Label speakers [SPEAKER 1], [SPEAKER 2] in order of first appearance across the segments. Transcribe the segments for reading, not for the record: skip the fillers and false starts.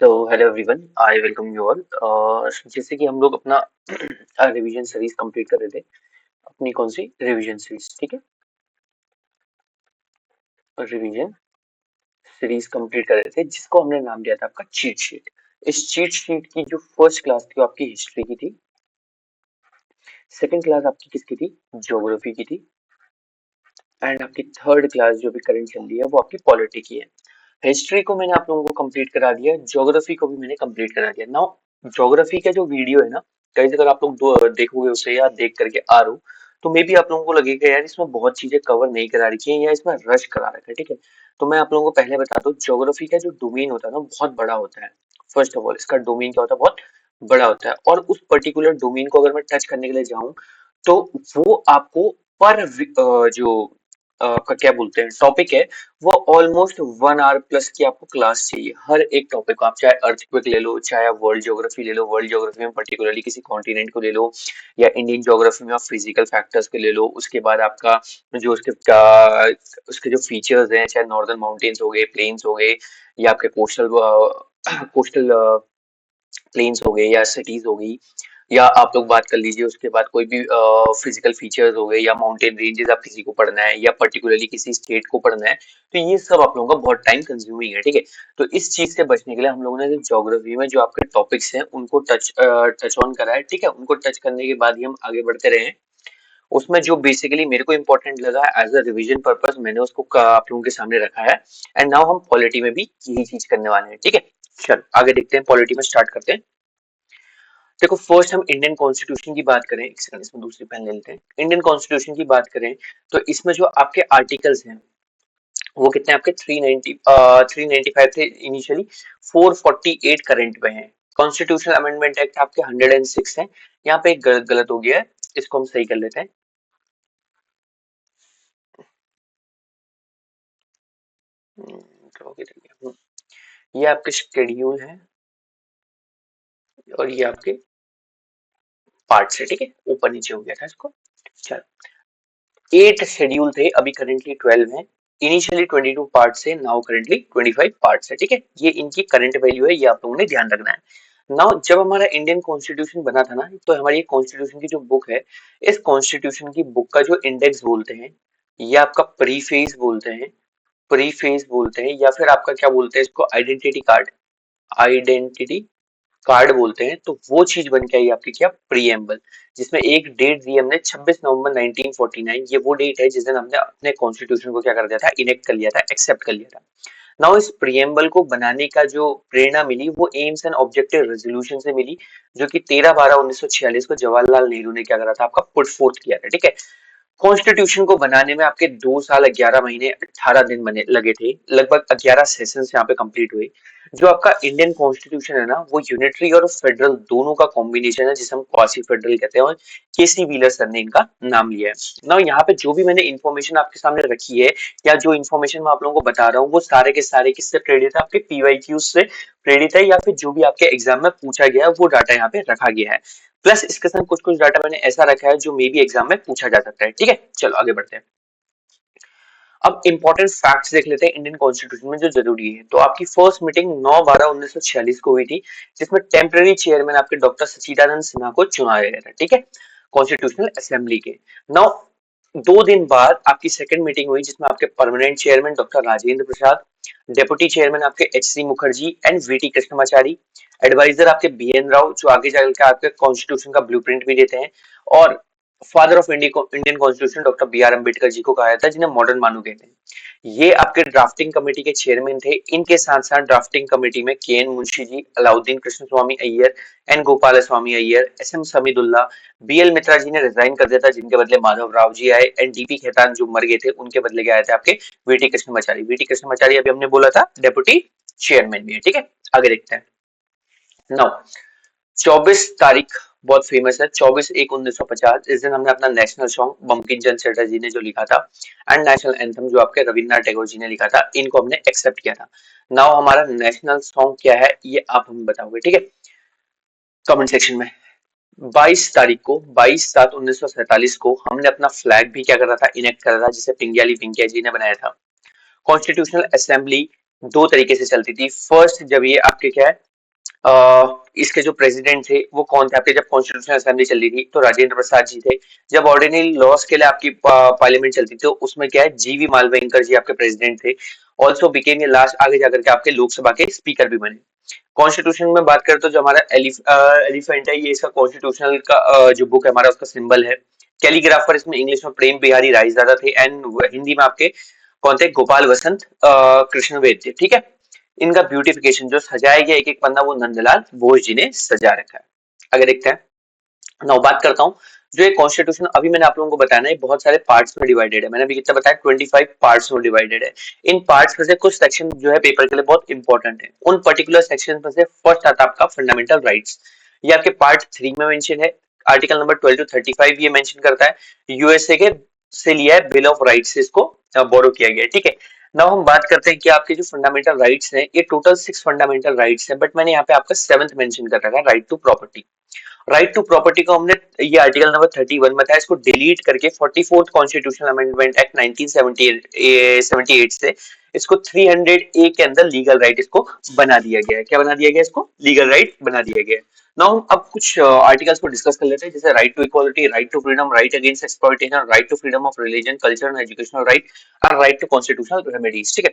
[SPEAKER 1] So hello everyone, I welcome you all. जैसे कि हम लोग अपना रिवीजन सीरीज कंप्लीट कर रहे थे। अपनी कौन सी रिवीजन सीरीज? ठीक है, रिवीजन सीरीज कंप्लीट कर रहे थे जिसको हमने नाम दिया था आपका चीट शीट। इस चीट शीट की जो फर्स्ट क्लास थी वो आपकी हिस्ट्री की थी। सेकंड क्लास आपकी किसकी थी? ज्योग्राफी की थी। एंड आपकी थर्ड क्लास जो भी करंट चल रही है वो आपकी पॉलिटी की है। हिस्ट्री को मैंने आप लोगों को कंप्लीट करा दिया, ज्योग्राफी को भी मैंने कंप्लीट करा दिया। नाउ ज्योग्राफी का जो वीडियो है ना, कहीं अगर आप लोग देखोगे उसे या देख करके आ रहे हो तो मे बी आप लोगों को लगेगा यार इसमें बहुत चीजें कवर नहीं करा रखी है या इसमें रश करा रखा है। ठीक है, तो मैं आप लोगों को पहले बता दूं, ज्योग्राफी का जो डोमेन होता है ना बहुत बड़ा होता है। फर्स्ट ऑफ ऑल इसका डोमेन क्या होता है? बहुत बड़ा होता है। और उस पर्टिकुलर डोमेन को अगर मैं टच करने के लिए जाऊं तो वो आपको जो आपका क्या बोलते हैं टॉपिक है, वो ऑलमोस्ट 1 आवर प्लस की आपको क्लास चाहिए हर एक टॉपिक को। आप चाहे अर्थक्वेक ले लो, चाहे आप वर्ल्ड ज्योग्राफी ले लो, वर्ल्ड ज्योग्राफी में पर्टिकुलरली किसी कॉन्टिनेंट को ले लो, या इंडियन ज्योग्राफी में आप फिजिकल फैक्टर्स को ले लो। उसके बाद आपका जो उसके जो फीचर्स हैं, चाहे नॉर्दर्न माउंटेन्स हो गए, प्लेन्स हो गए, या आपके कोस्टल प्लेन्स हो गए, या सिटीज हो गई, या आप लोग बात कर लीजिए उसके बाद कोई भी फिजिकल फीचर्स हो गए, या माउंटेन रेंजेस आप किसी को पढ़ना है, या पर्टिकुलरली किसी स्टेट को पढ़ना है, तो ये सब आप लोगों का बहुत टाइम कंज्यूमिंग है। ठीक है, तो इस चीज से बचने के लिए हम लोगों ने ज्योग्राफी में जो आपके टॉपिक्स हैं उनको टच ऑन करा है। ठीक है, उनको टच करने के बाद ही हम आगे बढ़ते रहे हैं। उसमें जो बेसिकली मेरे को इंपॉर्टेंट लगा एज अ रिवीजन पर्पस, मैंने उसको आप लोगों के सामने रखा है। एंड नाउ हम पॉलिटी में भी यही चीज करने वाले हैं। ठीक है, चल आगे देखते हैं, पॉलिटी में स्टार्ट करते हैं। देखो, फर्स्ट हम इंडियन कॉन्स्टिट्यूशन की बात करें, एक सेकंड इसमें दूसरी पेन ले लेते हैं। इंडियन कॉन्स्टिट्यूशन की बात करें तो इसमें जो आपके आर्टिकल्स हैं वो कितने आपके 395 थे इनिशियली, 448 करंट में है। कॉन्स्टिट्यूशनल अमेंडमेंट एक्ट आपके 106 है। यहाँ पे एक गलत गलत हो गया है, इसको हम सही कर लेते हैं। ये आपके शेड्यूल है और ये आपके पार्ट है। ठीक है, ऊपर नीचे हो गया था इसको। चलो, 8 शेड्यूल थे, अभी करेंटली 12 है। इनिशियली 22 पार्ट से नाउ करेंटली 25 पार्ट्स है। ठीक है, ये इनकी करंट वैल्यू है, ये आप लोगों ने ध्यान रखना है। नाउ जब हमारा इंडियन कॉन्स्टिट्यूशन बना था ना, तो हमारी कॉन्स्टिट्यूशन की जो बुक है, इस कॉन्स्टिट्यूशन की बुक का जो इंडेक्स बोलते हैं, ये आपका प्रीफेस बोलते हैं। प्रीफेस बोलते हैं या फिर आपका क्या बोलते हैं इसको, आइडेंटिटी कार्ड, आइडेंटिटी कार्ड बोलते हैं। तो वो चीज बन के आई आपकी क्या, प्रीएम्बल, जिसमें एक डेट दी हमने 26 नवंबर 1949। ये वो डेट है जिस दिन हमने अपने कॉन्स्टिट्यूशन को क्या कर दिया था, इनेक्ट कर लिया था, एक्सेप्ट कर लिया था। नाउ इस प्रीएम्बल को बनाने का जो प्रेरणा मिली वो एम्स एंड ऑब्जेक्टिव रेजोल्यूशन से मिली, जो कि 13/12/1946 को जवाहरलाल नेहरू ने क्या करा था, आपका पुट फोर्थ किया था। ठीक है, कॉन्स्टिट्यूशन को बनाने में आपके 2 साल 11 महीने 18 दिन बने लगे थे, लगभग 11 सेशन यहाँ पे कंप्लीट हुए। जो आपका इंडियन कॉन्स्टिट्यूशन है ना, वो यूनिटरी और फेडरल दोनों का कॉम्बिनेशन है, जिसे हम क्वासी फेडरल कहते हैं, और केसी व्हीलर सर ने इनका नाम लिया है ना। यहाँ पे जो भी मैंने इन्फॉर्मेशन आपके सामने रखी है, या जो इन्फॉर्मेशन मैं आप लोगों को बता रहा हूँ, वो सारे के सारे किससे प्रेरित है, आपके पीवाईक्यू से प्रेरित है, या फिर जो भी आपके एग्जाम में पूछा गया है वो डाटा यहाँ पे रखा गया है। प्लस इसके साथ कुछ कुछ डाटा मैंने ऐसा रखा है जो मे बी एग्जाम में पूछा जा सकता है। ठीक है, चलो आगे बढ़ते हैं। अब इंपॉर्टेंट फैक्ट्स देख लेते हैं इंडियन कॉन्स्टिट्यूशन में जो जरूरी है। तो आपकी फर्स्ट मीटिंग 9/12/1946 को हुई थी, जिसमें टेम्पररी चेयरमैन आपके डॉक्टर सचिदानंद सिन्हा को चुना गया था। ठीक है, कॉन्स्टिट्यूशनल असेंबली के। नाउ 2 दिन बाद आपकी सेकंड मीटिंग हुई, जिसमें आपके permanent chairman doctor Rajendra Prasad, deputy chairman आपके H C. Mukherjee and V T. Krishnamachari, advisor आपके बी.एन. राव, जो आगे चलकर आपके कॉन्स्टिट्यूशन का ब्लूप्रिंट भी देते हैं, और father of Indian constitution doctor B R. Ambedkar ji को कहा जाता है, जिन्हें मॉडर्न मानव कहते हैं। ये आपके ड्राफ्टिंग कमेटी के चेयरमैन थे। इनके साथ साथ ड्राफ्टिंग कमेटी में के.एन. मुंशी जी, अलाउद्दीन कृष्ण स्वामी Iyer, N Gopal Swami Iyer, SM. समीदुल्ला, BL. मित्रा जी ने रिजाइन कर दिया था, जिनके बदले माधव राव जी आए, एंड डी.पी. खेतान जो मर गए थे, उनके बदले गए थे आपके वी.टी. कृष्णमाचारी। वी.टी. कृष्णमाचारी अभी हमने बोला था डेप्यूटी चेयरमैन भी है। ठीक है, आगे देखते हैं। नाउ 24 तारीख बहुत फेमस है, 24/1/1950। इस दिन हमने अपना नेशनल सॉन्ग बंकिम चंद्र चटर्जी ने जो लिखा था, एंड नेशनल एंथम जो आपके रविन्द्रनाथ टैगोर जी ने लिखा था, इनको हमने एक्सेप्ट किया था। नाउ हमारा नेशनल सॉन्ग क्या है, ये आप हमें बताओगे। ठीक है, कमेंट सेक्शन में। 22 तारीख को, 22/7/1947 को हमने अपना फ्लैग भी क्या करा था, इनेक्ट करा था, जिसे पिंग्याली वेंकैया जी ने बनाया था। कॉन्स्टिट्यूशनल असेंबली 2 तरीके से चलती थी। फर्स्ट, जब ये आपके क्या है, इसके जो प्रेसिडेंट थे वो कौन थे आपके, जब कॉन्स्टिट्यूशनल असेंबली चल रही थी तो राजेंद्र प्रसाद जी थे। जब ऑर्डिनरी लॉस के लिए आपकी पार्लियामेंट चलती थी तो उसमें क्या है, जीवी मालवेंकर जी आपके प्रेसिडेंट थे। ऑल्सो बिकेम ये लास्ट आगे जाकर के आपके लोकसभा के स्पीकर भी बने। कॉन्स्टिट्यूशन में बात करें तो जो हमारा एलिफेंट है, ये इसका कॉन्स्टिट्यूशनल का जो बुक है हमारा, उसका सिंबल है। कैलीग्राफर इसमें इंग्लिश में प्रेम बिहारी रायजादा थे, एंड हिंदी में आपके कौन थे, गोपाल वसंत कृष्णवेद थे। ठीक है, इनका ब्यूटिफिकेशन जो सजाया गया एक एक पन्ना, वो नंदलाल बोस जी ने सजा रखा है। आगे देखते हैं। नाउ बात करता हूँ, जो ये कॉन्स्टिट्यूशन अभी मैंने आप लोगों को बताया ना, ये बहुत सारे पार्ट्स में डिवाइडेड है। मैंने अभी कितना बताया, 25 पार्ट्स में डिवाइडेड है। इन पार्ट्स में से कुछ सेक्शन जो है पेपर के लिए बहुत इंपॉर्टेंट है। उन पर्टिकुलर सेक्शन में से फर्स्ट आता है आपका फंडामेंटल राइट्स। ये आपके पार्ट 3 में मेंशन है। आर्टिकल नंबर 12 to 35 ये मेंशन करता है, यूएसए के से लिया है, बिल ऑफ राइट्स से इसको बोरो किया गया है। ठीक है, नाउ हम बात करते हैं कि आपके जो फंडामेंटल राइट्स हैं, ये टोटल 6 फंडामेंटल राइट्स हैं, बट मैंने यहाँ पे आपका 7th मेंशन कर रखा है, right to property. Right to property को हमने ये आर्टिकल नंबर 31 में था, इसको डिलीट करके 44th कॉन्स्टिट्यूशनल अमेंडमेंट एक्ट 1978 से इसको 300 ए के अंदर लीगल राइट इसको बना दिया गया है। क्या बना दिया गया, इसको लीगल राइट बना दिया गया है। नाउ हम अब कुछ आर्टिकल्स को डिस्कस कर लेते हैं, जैसे right to equality, right to freedom, right against exploitation, right to freedom of religion, culture and educational right, और राइट टू कॉन्स्टिट्यूशनल रेमेडीज। ठीक है,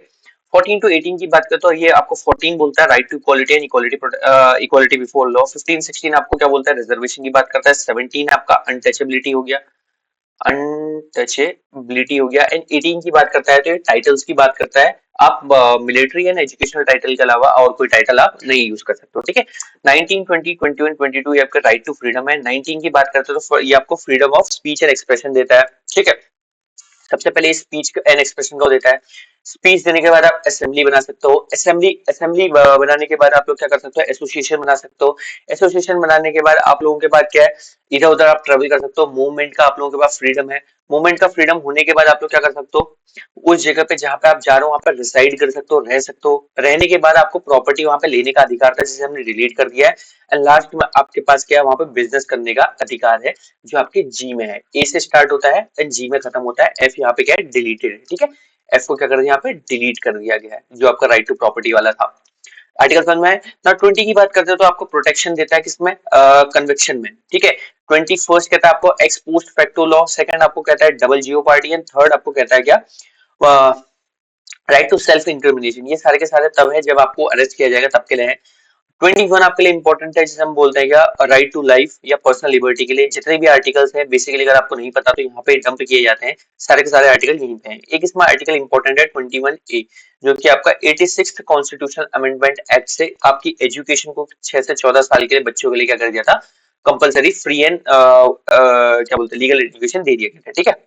[SPEAKER 1] 14 to 18 की बात करते तो ये आपको 14 बोलता है right to equality and equality before law. 15 16 आपको क्या बोलता है, रिजर्वेशन की बात करता है। 17 आपका अनटचेबिलिटी हो गया, अनटचेबिलिटी हो गया। एंड 18 की बात करता है तो ये टाइटल्स की बात करता है। आप मिलिट्री एंड एजुकेशनल टाइटल के अलावा और कोई टाइटल आप नहीं यूज कर सकते हो। ठीक है, 19 20 21 22 ये आपका राइट टू फ्रीडम है। 19 की बात करते हो तो ये आपको freedom of speech and expression देता है। ठीक है, सबसे पहले स्पीच एंड एक्सप्रेशन को देता है। स्पीच देने के बाद आप असेंबली बना सकते हो। असेंबली असेंबली बनाने के बाद आप लोग क्या कर सकते हो, एसोसिएशन बना सकते हो। एसोसिएशन बनाने के बाद आप लोगों के पास क्या है, इधर उधर आप ट्रेवल कर सकते हो। मूवमेंट का आप लोगों के पास फ्रीडम है। मूवमेंट का फ्रीडम होने के बाद आप लोग क्या कर सकते हो, उस जगह पे जहां पे आप जा रहे हो वहां पर रिसाइड कर सकते हो, रह सकते हो। रहने के बाद आपको प्रॉपर्टी वहां पे लेने का अधिकार था, जिसे हमने डिलीट कर दिया है। एंड लास्ट में आपके पास क्या है, वहां पे बिजनेस करने का अधिकार है, जो आपके जी में है। ए से स्टार्ट होता है एंड जी में खत्म होता है। एफ यहाँ पे क्या है, डिलीटेड है। ठीक है, एफ को क्या कर दिया, यहाँ पे डिलीट कर दिया गया है, जो आपका राइट टू प्रॉपर्टी वाला था। आर्टिकल 1 में है ना। 20 की बात करते हैं तो आपको प्रोटेक्शन देता है, किसमें, कन्विक्शन में। ठीक है, 21 कहता है आपको x post facto law. Second आपको कहता है double Jio party, and third आपको कहता है क्या, राइट टू सेल्फ इंक्रिमिनेशन। ये सारे के सारे तब है जब आपको अरेस्ट किया जाएगा, तब के लिए है। 21 आपके लिए इंपॉर्टेंट है, जिसे हम बोलते हैं क्या, राइट टू लाइफ या पर्सनल लिबर्टी के लिए। जितने भी आर्टिकल्स हैं बेसिकली, अगर आपको नहीं पता तो यहाँ पे डंप किए जाते हैं, सारे के सारे आर्टिकल यहीं पे हैं। एक इसमें आर्टिकल इंपॉर्टेंट है 21 ए, जो कि आपका 86th कॉन्स्टिट्यूशनल अमेंडमेंट एक्ट से आपकी एजुकेशन को 6 से 14 साल के लिए बच्चों के लिए क्या कर दिया था, कंपलसरी फ्री एंड क्या बोलते हैं, लीगल एजुकेशन दे दिया गया था। ठीक है,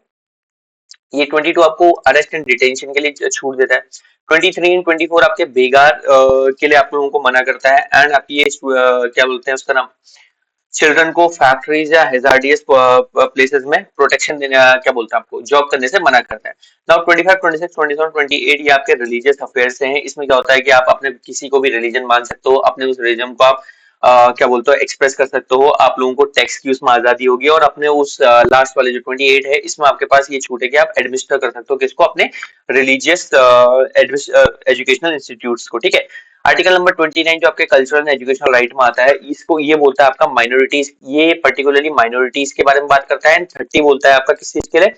[SPEAKER 1] ये 22 आपको अरेस्ट एंड डिटेंशन के लिए छूट देता है। 23 एंड 24 आपके बेगार के लिए आप लोगों को मना करता है। एंड आप ये क्या बोलते हैं उसका नाम, चिल्ड्रन को फैक्ट्रीज या हेजार्डियस प्लेसेस में प्रोटेक्शन देने, क्या बोलते हैं, आपको जॉब करने से मना करता है। नाउ 25 26 27 28 ये आपके रिलीजियस अफेयर्स हैं। इसमें क्या होता है कि आप अपने किसी को भी रिलीजन मान सकते हो, अपने उस रिलीजन को आप क्या बोलते हो एक्सप्रेस कर सकते हो। आप लोगों को टैक्स की उसमें आजादी होगी। और अपने उस लास्ट वाले जो 28 है, इसमें आपके पास ये छूट है कि आप एडमिनिस्टर कर सकते हो किसको, अपने रिलीजियस एजुकेशनल इंस्टीट्यूट्स को। ठीक है, आर्टिकल नंबर 29 जो आपके कल्चरल एंड एजुकेशनल राइट में आता है, इसको ये बोलता है आपका माइनॉरिटीज, ये पर्टिकुलरली माइनॉरिटीज के बारे में बात करता है। 30 बोलता है आपका किस चीज के लिए,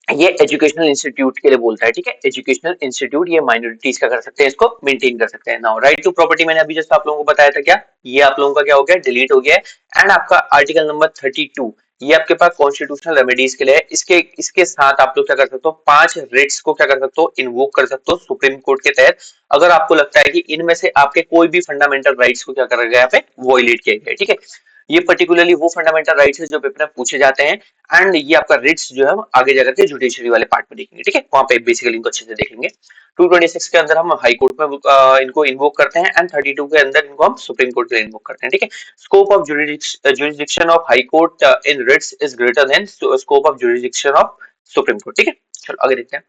[SPEAKER 1] ये एजुकेशनल इंस्टीट्यूट के लिए बोलता है। ठीक है, एजुकेशनल इंस्टीट्यूट ये माइनॉरिटीज का कर सकते हैं, इसको मेंटेन कर सकते हैं। नाउ राइट टू प्रॉपर्टी मैंने अभी जस्ट आप लोगों को बताया था, क्या ये आप लोगों का क्या हो गया, डिलीट हो गया है। एंड आपका आर्टिकल नंबर 32 ये आपके पास कॉन्स्टिट्यूशनल रेमेडीज के लिए है। इसके इसके साथ आप लोग क्या कर सकते हो, 5 रिट्स को क्या कर सकते हो, इन्वोक कर सकते हो सुप्रीम कोर्ट के तहत, अगर आपको लगता है कि इनमें से आपके कोई भी फंडामेंटल राइट्स को क्या कर गया, यहाँ पे वॉयलेट किया गया है। ठीक है, ये पर्टिकुलरली वो फंडामेंटल राइट्स है जो पेपर में पूछे जाते हैं। एंड ये आपका रिट्स जो है हम आगे जाकर के जुडिशरी वाले पार्ट में देखेंगे। ठीक है, वहां पे बेसिकली इनको अच्छे से देखेंगे। 226 के अंदर हम हाई कोर्ट में इनको इन्वोक करते हैं। एंड 32 के अंदर इनको हम सुप्रीम कोर्ट के लिए इन्वोक करते हैं। ठीक है, scope of jurisdiction of high court in writs is greater than scope of jurisdiction of supreme court. ठीक है, चलो आगे देखते हैं।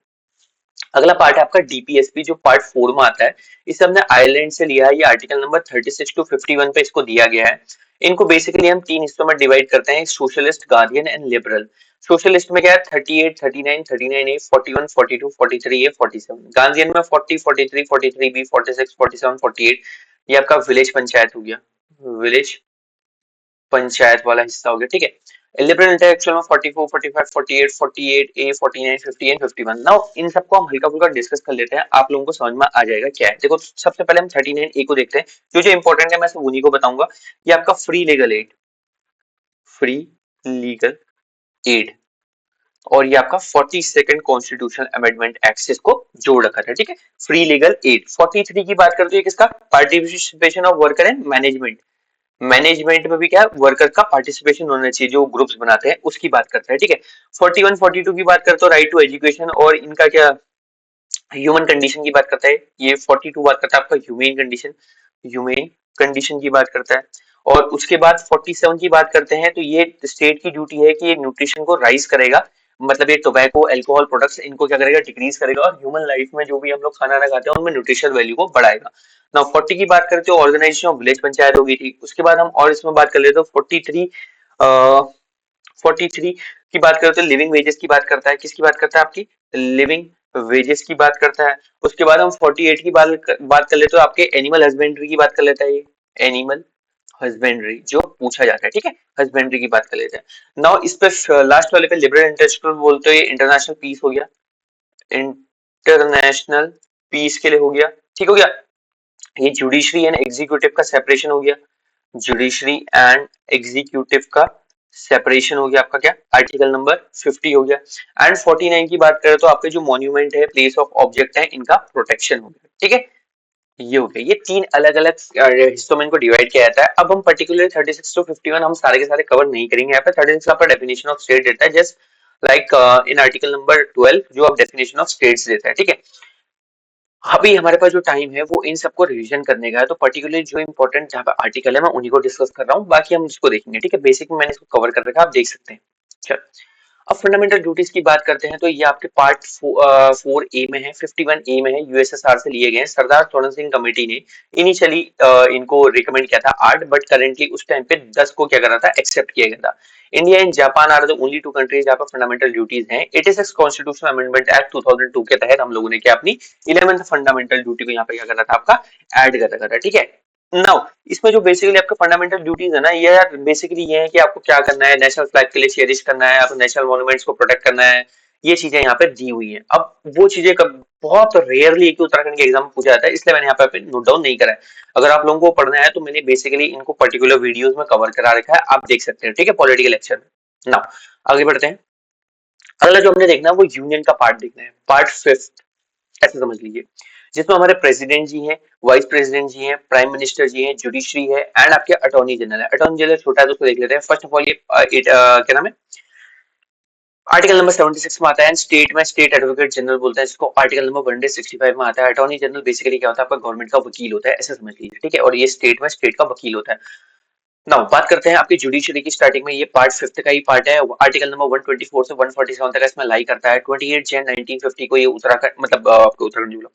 [SPEAKER 1] अगला पार्ट है आपका डीपीएसपी, जो पार्ट 4 में आता है। इसे हमने आयरलैंड से लिया है। ये आर्टिकल नंबर 36 टू 51 पे इसको दिया गया है। इनको बेसिकली हम 3 हिस्सों में डिवाइड करते हैं, socialist, guardian and liberal. Socialist में क्या है, 38 39 39 ए, 41 42 43 ए, 47। गार्डियन में 40 43 43 बी, 46 47 48। ये आपका विलेज पंचायत हो गया, विलेज पंचायत वाला हिस्सा हो गया, ठीक है। लिबरल इंटेलेक्चुअल में 44, 45, 48, 48 ए, 49, 50 एंड 51। नाउ इन सबको हम हल्का फुल्का डिस्कस कर लेते हैं, आप लोगों को समझ में आ जाएगा क्या है। देखो सबसे पहले हम 39 ए को देखते हैं, जो इंपॉर्टेंट है मैं सब उन्हीं को बताऊंगा। ये आपका free legal aid, free legal aid, और ये आपका 42nd कॉन्स्टिट्यूशनल अमेंडमेंट एक्ट इसको जोड़ रखा था, ठीक है। Free legal aid. 43 की बात करते हैं किसका, participation of worker and management, management में भी क्या वर्कर का पार्टिसिपेशन होना चाहिए, जो ग्रुप्स बनाते हैं उसकी बात करते हैं, ठीक है। 41 42 की बात करते हो राइट टू एजुकेशन, और इनका क्या ह्यूमन कंडीशन की बात करता है। ये 42 बात करता है आपका ह्यूमेन कंडीशन, ह्यूमेन कंडीशन की बात करता है। और उसके बाद 47 की बात करते हैं, तो ये स्टेट की ड्यूटी है कि ये न्यूट्रिशन को राइज करेगा, मतलब ये टोबैको अल्कोहल प्रोडक्ट्स इनको क्या करेगा, डिक्रीज करेगा, और ह्यूमन लाइफ में जो भी हम लोग खाना ना खाते हैं उनमें न्यूट्रिशन वैल्यू को बढ़ाएगा। नाउ 40 की बात करते हो ऑर्गेनाइजेशन ऑफ विलेज पंचायत हो गई थी। उसके बाद हम और इसमें बात कर लेते हो 43, 43 की बात करते हो लिविंग वेजेस की बात करता है, किसकी बात करता है, आपकी लिविंग वेजेस की बात करता है। उसके बाद हम 48 की बात कर लेते हो आपके एनिमल हस्बेंड्री की बात कर लेता है, ये एनिमल हस्बेंड्री जो पूछा जाता है, ठीक है, हस्बेंड्री की बात कर लेते हैं। नाउ इस पे लास्ट वाले पे लिबरल इंटरनेशनल बोलते हैं, इंटरनेशनल पीस हो गया, इंटरनेशनल पीस के लिए हो गया, ठीक हो गया। ये जुडिशरी एंड एग्जीक्यूटिव का सेपरेशन हो गया, जुडिशरी एंड एग्जीक्यूटिव का सेपरेशन हो गया आपका क्या, आर्टिकल नंबर 50 हो गया। एंड 49 की बात करें तो आपके जो मॉन्यूमेंट है, प्लेस ऑफ ऑब्जेक्ट है, इनका प्रोटेक्शन हो गया, ठीक है। ये हो गया, ये तीन अलग अलग हिस्सों में इनको डिवाइड किया जाता है। अब हम पर्टिकुलर 36 टू 51 हम सारे के सारे कवर नहीं करेंगे। यहाँ पे 36 आपका डेफिनेशन ऑफ स्टेट देता है, just like in article number 12 जो आप डेफिनेशन ऑफ स्टेट्स देता है, ठीक है। अभी हमारे पास जो टाइम है वो इन सबको रिवीजन करने का है, तो पर्टिकुलरली जो इंपॉर्टेंट जहाँ पे आर्टिकल है मैं उन्हीं को डिस्कस कर रहा हूँ, बाकी हम इसको देखेंगे, ठीक है। बेसिक में मैंने इसको कवर कर रखा है, आप देख सकते हैं। चलो अब फंडामेंटल ड्यूटीज की बात करते हैं, तो ये आपके पार्ट 4 ए में है, 51 ए में है, यूएसएसआर से लिए गए हैं। सरदार थोरन सिंह कमेटी ने इनिशियली इनको रिकमेंड किया था 8, बट करेंटली उस टाइम पे 10 को क्या करा था, एक्सेप्ट किया गया था। India and Japan are the only two countries जहाँ पर फंडामेंटल ड्यूटीज हैं। 86 कॉन्स्टिट्यूशनल अमेंडमेंट एक्ट 2002 के तहत हम लोगों ने क्या अपनी 11th फंडामेंटल ड्यूटी को यहाँ पे क्या करा था, आपका ऐड कर रखा था, ठीक है। नाउ इसमें जो बेसिकली आपका फंडामेंटल ड्यूटीज है ना, ये यार बेसिकली ये है कि आपको क्या करना है, नेशनल फ्लैग के लिए चेरिश करना है, आपको नेशनल मॉन्यूमेंट्स को प्रोटेक्ट करना है, ये चीजें यहाँ पे दी हुई हैं। अब वो चीजें कब बहुत रेयरली एक उत्तराखंड के एग्जाम में पूछा जाता है, इसलिए मैंने यहाँ पे नोट डाउन नहीं करा है। अगर आप लोगों को पढ़ना है तो मैंने बेसिकली इनको पर्टिकुलर वीडियोस में कवर करा रखा है, आप देख सकते हैं, ठीक है, पॉलिटिकल लेक्चर में। नाउ आगे बढ़ते हैं। अगला जो हमने देखना है वो यूनियन का पार्ट देखना है, पार्ट 5 ऐसे समझ लीजिए, जिसमें हमारे प्रेसिडेंट जी हैं, वाइस प्रेसिडेंट जी हैं, प्राइम मिनिस्टर जी हैं, जुडिशरी है, एंड आपके अटॉर्नी जनरल है। अटॉर्नी जनरल छोटा है तो उसको देख लेते हैं। फर्स्ट ऑफ ऑल ये क्या नाम है, आर्टिकल नंबर 76 में आता है। स्टेट में स्टेट एडवोकेट जनरल बोलते हैं जिसको, आर्टिकल नंबर 165 में आता है। अटॉर्नी जनरल बेसिकली क्या होता है, आपका गवर्नमेंट का वकील होता है, ऐसे समझ लीजिए, ठीक है, और ये स्टेट में स्टेट का वकील होता है। नाउ बात करते हैं आपकी जुडिशरी की। स्टार्टिंग में ये पार्ट 5 का ही पार्ट है, आर्टिकल नंबर 124 से 147 तक इसमें लाई करता है। 28 जन 1950 को ये उत्तराखंड मतलब आपको उत्तराखंड बोलो,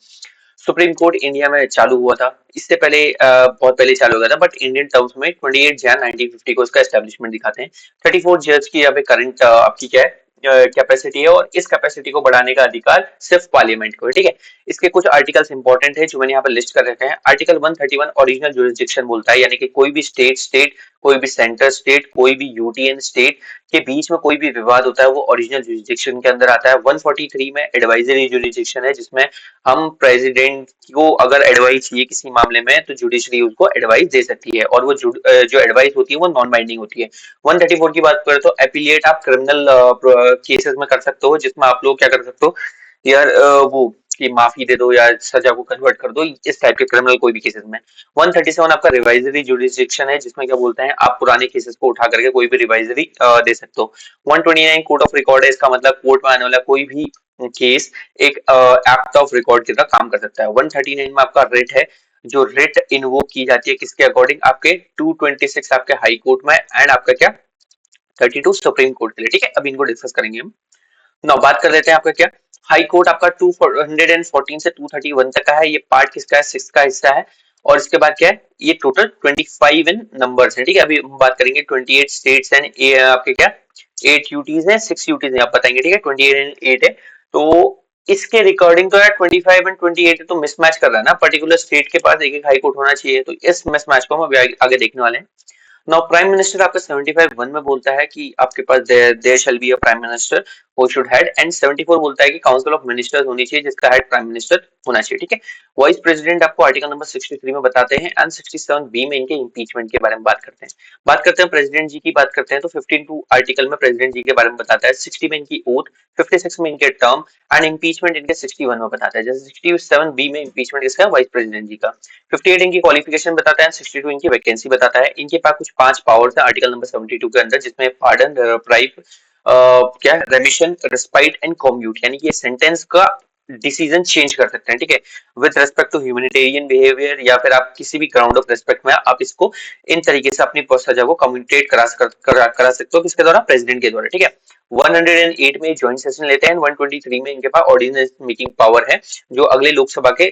[SPEAKER 1] सुप्रीम कोर्ट इंडिया में चालू हुआ था। इससे पहले बहुत पहले चालू हो गया था, बट इंडियन टर्म्स में 28 जन 1950 को इसका एस्टेब्लिशमेंट दिखाते हैं। 34 जज की यहाँ पे करंट आपकी क्या है, कैपेसिटी है, और इस कैपेसिटी को बढ़ाने का अधिकार सिर्फ पार्लियामेंट को है, ठीक है। इसके कुछ आर्टिकल्स इंपॉर्टेंट है जो मैंने यहाँ पे लिस्ट कर रखे हैं। आर्टिकल 131 ओरिजिनल जुरिस्डिक्शन बोलता है, यानी कि कोई भी स्टेट कोई भी सेंटर स्टेट, कोई भी यूटीएन स्टेट के बीच में कोई भी विवाद होता है वो ओरिजिनल जुरिस्डिक्शन के अंदर आता है। 143 में एडवाइजरी जुरिस्डिक्शन है, जिसमें हम प्रेसिडेंट को अगर एडवाइस चाहिए किसी मामले में तो जुडिशरी उसको एडवाइस दे सकती है, और वो जो एडवाइस होती है वो नॉन बाइंडिंग होती है। 134 की बात करें तो एपिलिएट आप क्रिमिनल केसेस में कर सकते हो, जिसमें आप लोग क्या कर सकते हो यार, वो कि माफी दे दो या सजा को कन्वर्ट कर दो, इस टाइप के क्रिमिनल कोई भी केसेस में। 137 आपका रिवाइजरी जुरिस्डिक्शन है, जिसमें क्या बोलते हैं आप पुराने केसेस को उठा करके कोई भी रिवाइजरी दे सकते हो। 129 कोर्ट ऑफ रिकॉर्ड है, इसका मतलब कोर्ट में आने वाला कोई भी केस एक एक्ट ऑफ रिकॉर्ड की तरह काम कर सकता है। 139 में आपका रिट है, जो रिट इन्वोक की जाती है किसके अकॉर्डिंग, आपके 226 आपके हाई कोर्ट में, एंड आपका क्या 32 सुप्रीम कोर्ट के लिए, ठीक है। अब इनको डिस्कस करेंगे हम। नाउ बात कर लेते हैं आपका क्या, हाई कोर्ट आपका 214 से 231 तक का है। ये पार्ट किसका है, 6 का हिस्सा है। और इसके बाद क्या है, ये टोटल 25 इन नंबर्स है, ठीक है। अभी हम बात करेंगे 28 स्टेट्स एंड आपके क्या 8 यूटीज है, 6 यूटीज है, आप बताएंगे, ठीक है। 28 एंड 8 है, तो इसके रिकॉर्डिंग तो यार 25 एंड 28 तो मिसमैच कर रहा है ना, पर्टिकुलर स्टेट के पास एक एक हाई कोर्ट होना चाहिए, तो इस मिसमैच को हम अभी आगे देखने वाले हैं। नाउ प्राइम मिनिस्टर आपका 75 1 में बोलता है कि आपके पास there shall be a prime minister who should head, and 74 बोलता है कि काउंसिल ऑफ मिनिस्टर्स होनी चाहिए जिसका हेड प्राइम मिनिस्टर होना चाहिए, ठीक है। वाइस प्रेसिडेंट आपको आर्टिकल नंबर 63 में बताते हैं, एंड 67 बी में इनके इम्पीचमेंट के बारे में बात करते हैं प्रेसिडेंट जी की बात करते हैं, तो 52 आर्टिकल में प्रेसिडेंट जी के बारे में बताता है, 60 में इनकी ओथ, 56 में इनके टर्म, एंड इम्पीचमेंट इनके 61 में बताता है। जैसे 67 बी में इम्पीचमेंट किसका है, वाइस प्रेसिडेंट जी का। 58 इनकी क्वालिफिकेशन बताता है, 62 इनकी वैकेंसी बताता है। इनके पास कुछ 5 पावर्स है आर्टिकल नंबर 72 के अंदर, जिसमें पार्डन, प्राइप, क्या रेमिशन, रिस्पाइट एंड कम्यूट, यानी कि ये सेंटेंस का डिसीजन चेंज कर सकते हैं, ठीक है, with respect to humanitarian behaviour, या फिर आप किसी भी ग्राउंड ऑफ रेस्पेक्ट में आप इसको इन तरीके से अपनी सजा को कम्युनिकेट करा सकते हो, किसके द्वारा, प्रेसिडेंट के द्वारा, ठीक है। 108 में ज्वाइंट सेशन लेते हैं, 123 में इनके पास ऑर्डिनेंस मेकिंग पावर है, जो अगले लोकसभा के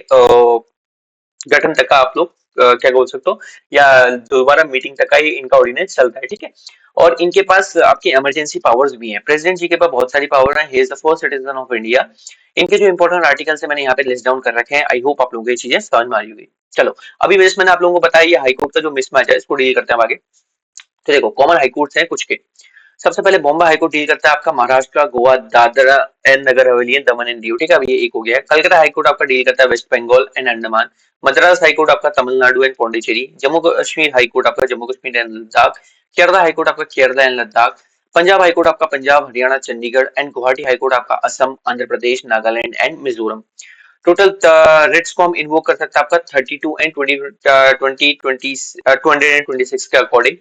[SPEAKER 1] गठन तक का आप लोग क्या बोल सकते हो, या दोबारा मीटिंग तक का ही इनका ऑर्डिनेंस चलता है, ठीक है। और इनके पास आपकी इमरजेंसी पावर्स भी हैं, प्रेसिडेंट जी के पास बहुत सारी पावर है, he is the first citizen of India. इनके जो इंपॉर्टेंट आर्टिकल्स है मैंने यहाँ पे लिस्ट डाउन कर रखे हैं, आई होप आप लोगों को ये चीजें समझ में आ रही होगी। चलो अभी जैसे मैंने आप लोगों को बताया, ये हाईकोर्ट का जो मिसमैच है इसको डील करते हैं आगे। तो देखो कॉमन हाईकोर्ट्स हैं कुछ के। सबसे पहले बॉम्बे हाईकोर्ट डील करता है आपका Maharashtra, Goa, Dadra and Nagar Haveli, Daman and Diu, ठीक है, अब ये एक हो गया है। कलकत्ता हाईकोर्ट आपका डील करता है West Bengal and Andaman. Madras high court आपका तमिलनाडु एंड पौंडीचेरी। जम्मू कश्मीर हाईकोर्ट आपका जम्मू कश्मीर एंड लद्दाख। केरला हाईकोर्ट आपका केरला एंड लद्दाख। पंजाब हाईकोर्ट आपका पंजाब, हरियाणा, चंडीगढ़ एंड गुवाहाटी हाईकोर्ट आपका Assam, Andhra Pradesh, Nagaland and Mizoram. Total writs को हम इन्वोक कर सकते हैं आपका 32 एंड 226 के अकॉर्डिंग,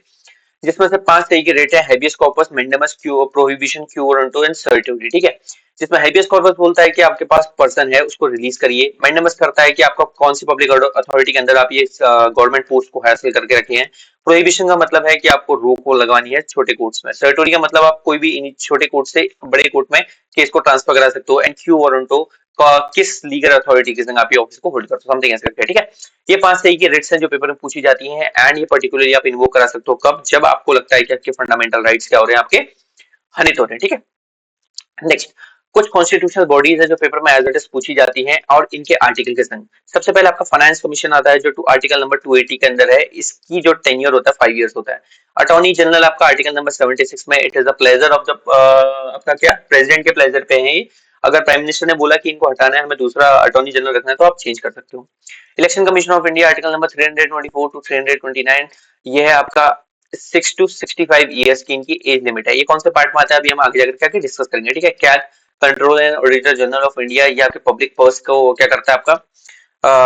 [SPEAKER 1] जिसमें से 5 तरह के रेट है, habeas corpus, mandamus, prohibition, quo warranto and certificate, ठीक है। जिसमें हेबियस कॉर्पस बोलता है कि आपके पास पर्सन है उसको रिलीज करिए। मैंडेमस करता है कि आपका कौन सी पब्लिक अथॉरिटी के अंदर आप ये गवर्नमेंट पोस्ट को हासिल करके रखे हैं। प्रोहिबिशन का मतलब है कि आपको रोक वो लगवानी है छोटे कोर्ट्स में। सर्टिफिकेट का मतलब आप कोई भी छोटे कोर्ट से बड़े कोर्ट में केस को ट्रांसफर करा सकते हो। एंड क्यू वारंटो किस लीगल अथॉरिटी के संग आप ये ऑफिस को होल्ड करते हो, समथिंग ऐसे करके, ठीक है। ये 5 तरह की रिट्स हैं जो पेपर में पूछी जाती हैं, एंड ये पर्टिकुलरली आप इन्वोक करा सकते हो कब, जब आपको लगता है कि आपके फंडामेंटल राइट्स क्या हो रहे हैं, आपके हनित हो रहे हैं, ठीक है। नेक्स्ट, कुछ कॉन्स्टिट्यूशनल बॉडीज है जो पेपर में एज इट इज पूछी जाती हैं और इनके आर्टिकल के संग। सबसे पहले आपका फाइनेंस कमीशन आता है, जो आर्टिकल नंबर 280 के अंदर है। इसकी जो टेन्योर होता है 5 इयर्स होता है। अटॉर्नी जनरल आपका आर्टिकल नंबर 76 में, it is the pleasure of the आपका क्या, प्रेसिडेंट के प्लेजर पे है ये। अगर प्राइम मिनिस्टर ने बोला कि इनको हटाना है, हमें दूसरा अटॉर्नी जनरल रखना है, तो आप चेंज कर सकते हो। Election commission of India article number 324 to 329, ये है आपका 6 टू 65 ईयर्स की इनकी एज लिमिट है। ये कौन से पार्ट में आता है अभी हम आगे जाकर क्या डिस्कस करेंगे, ठीक है। क्या control and auditor general of India, ये आपके पब्लिक पर्स को क्या करता है, आपका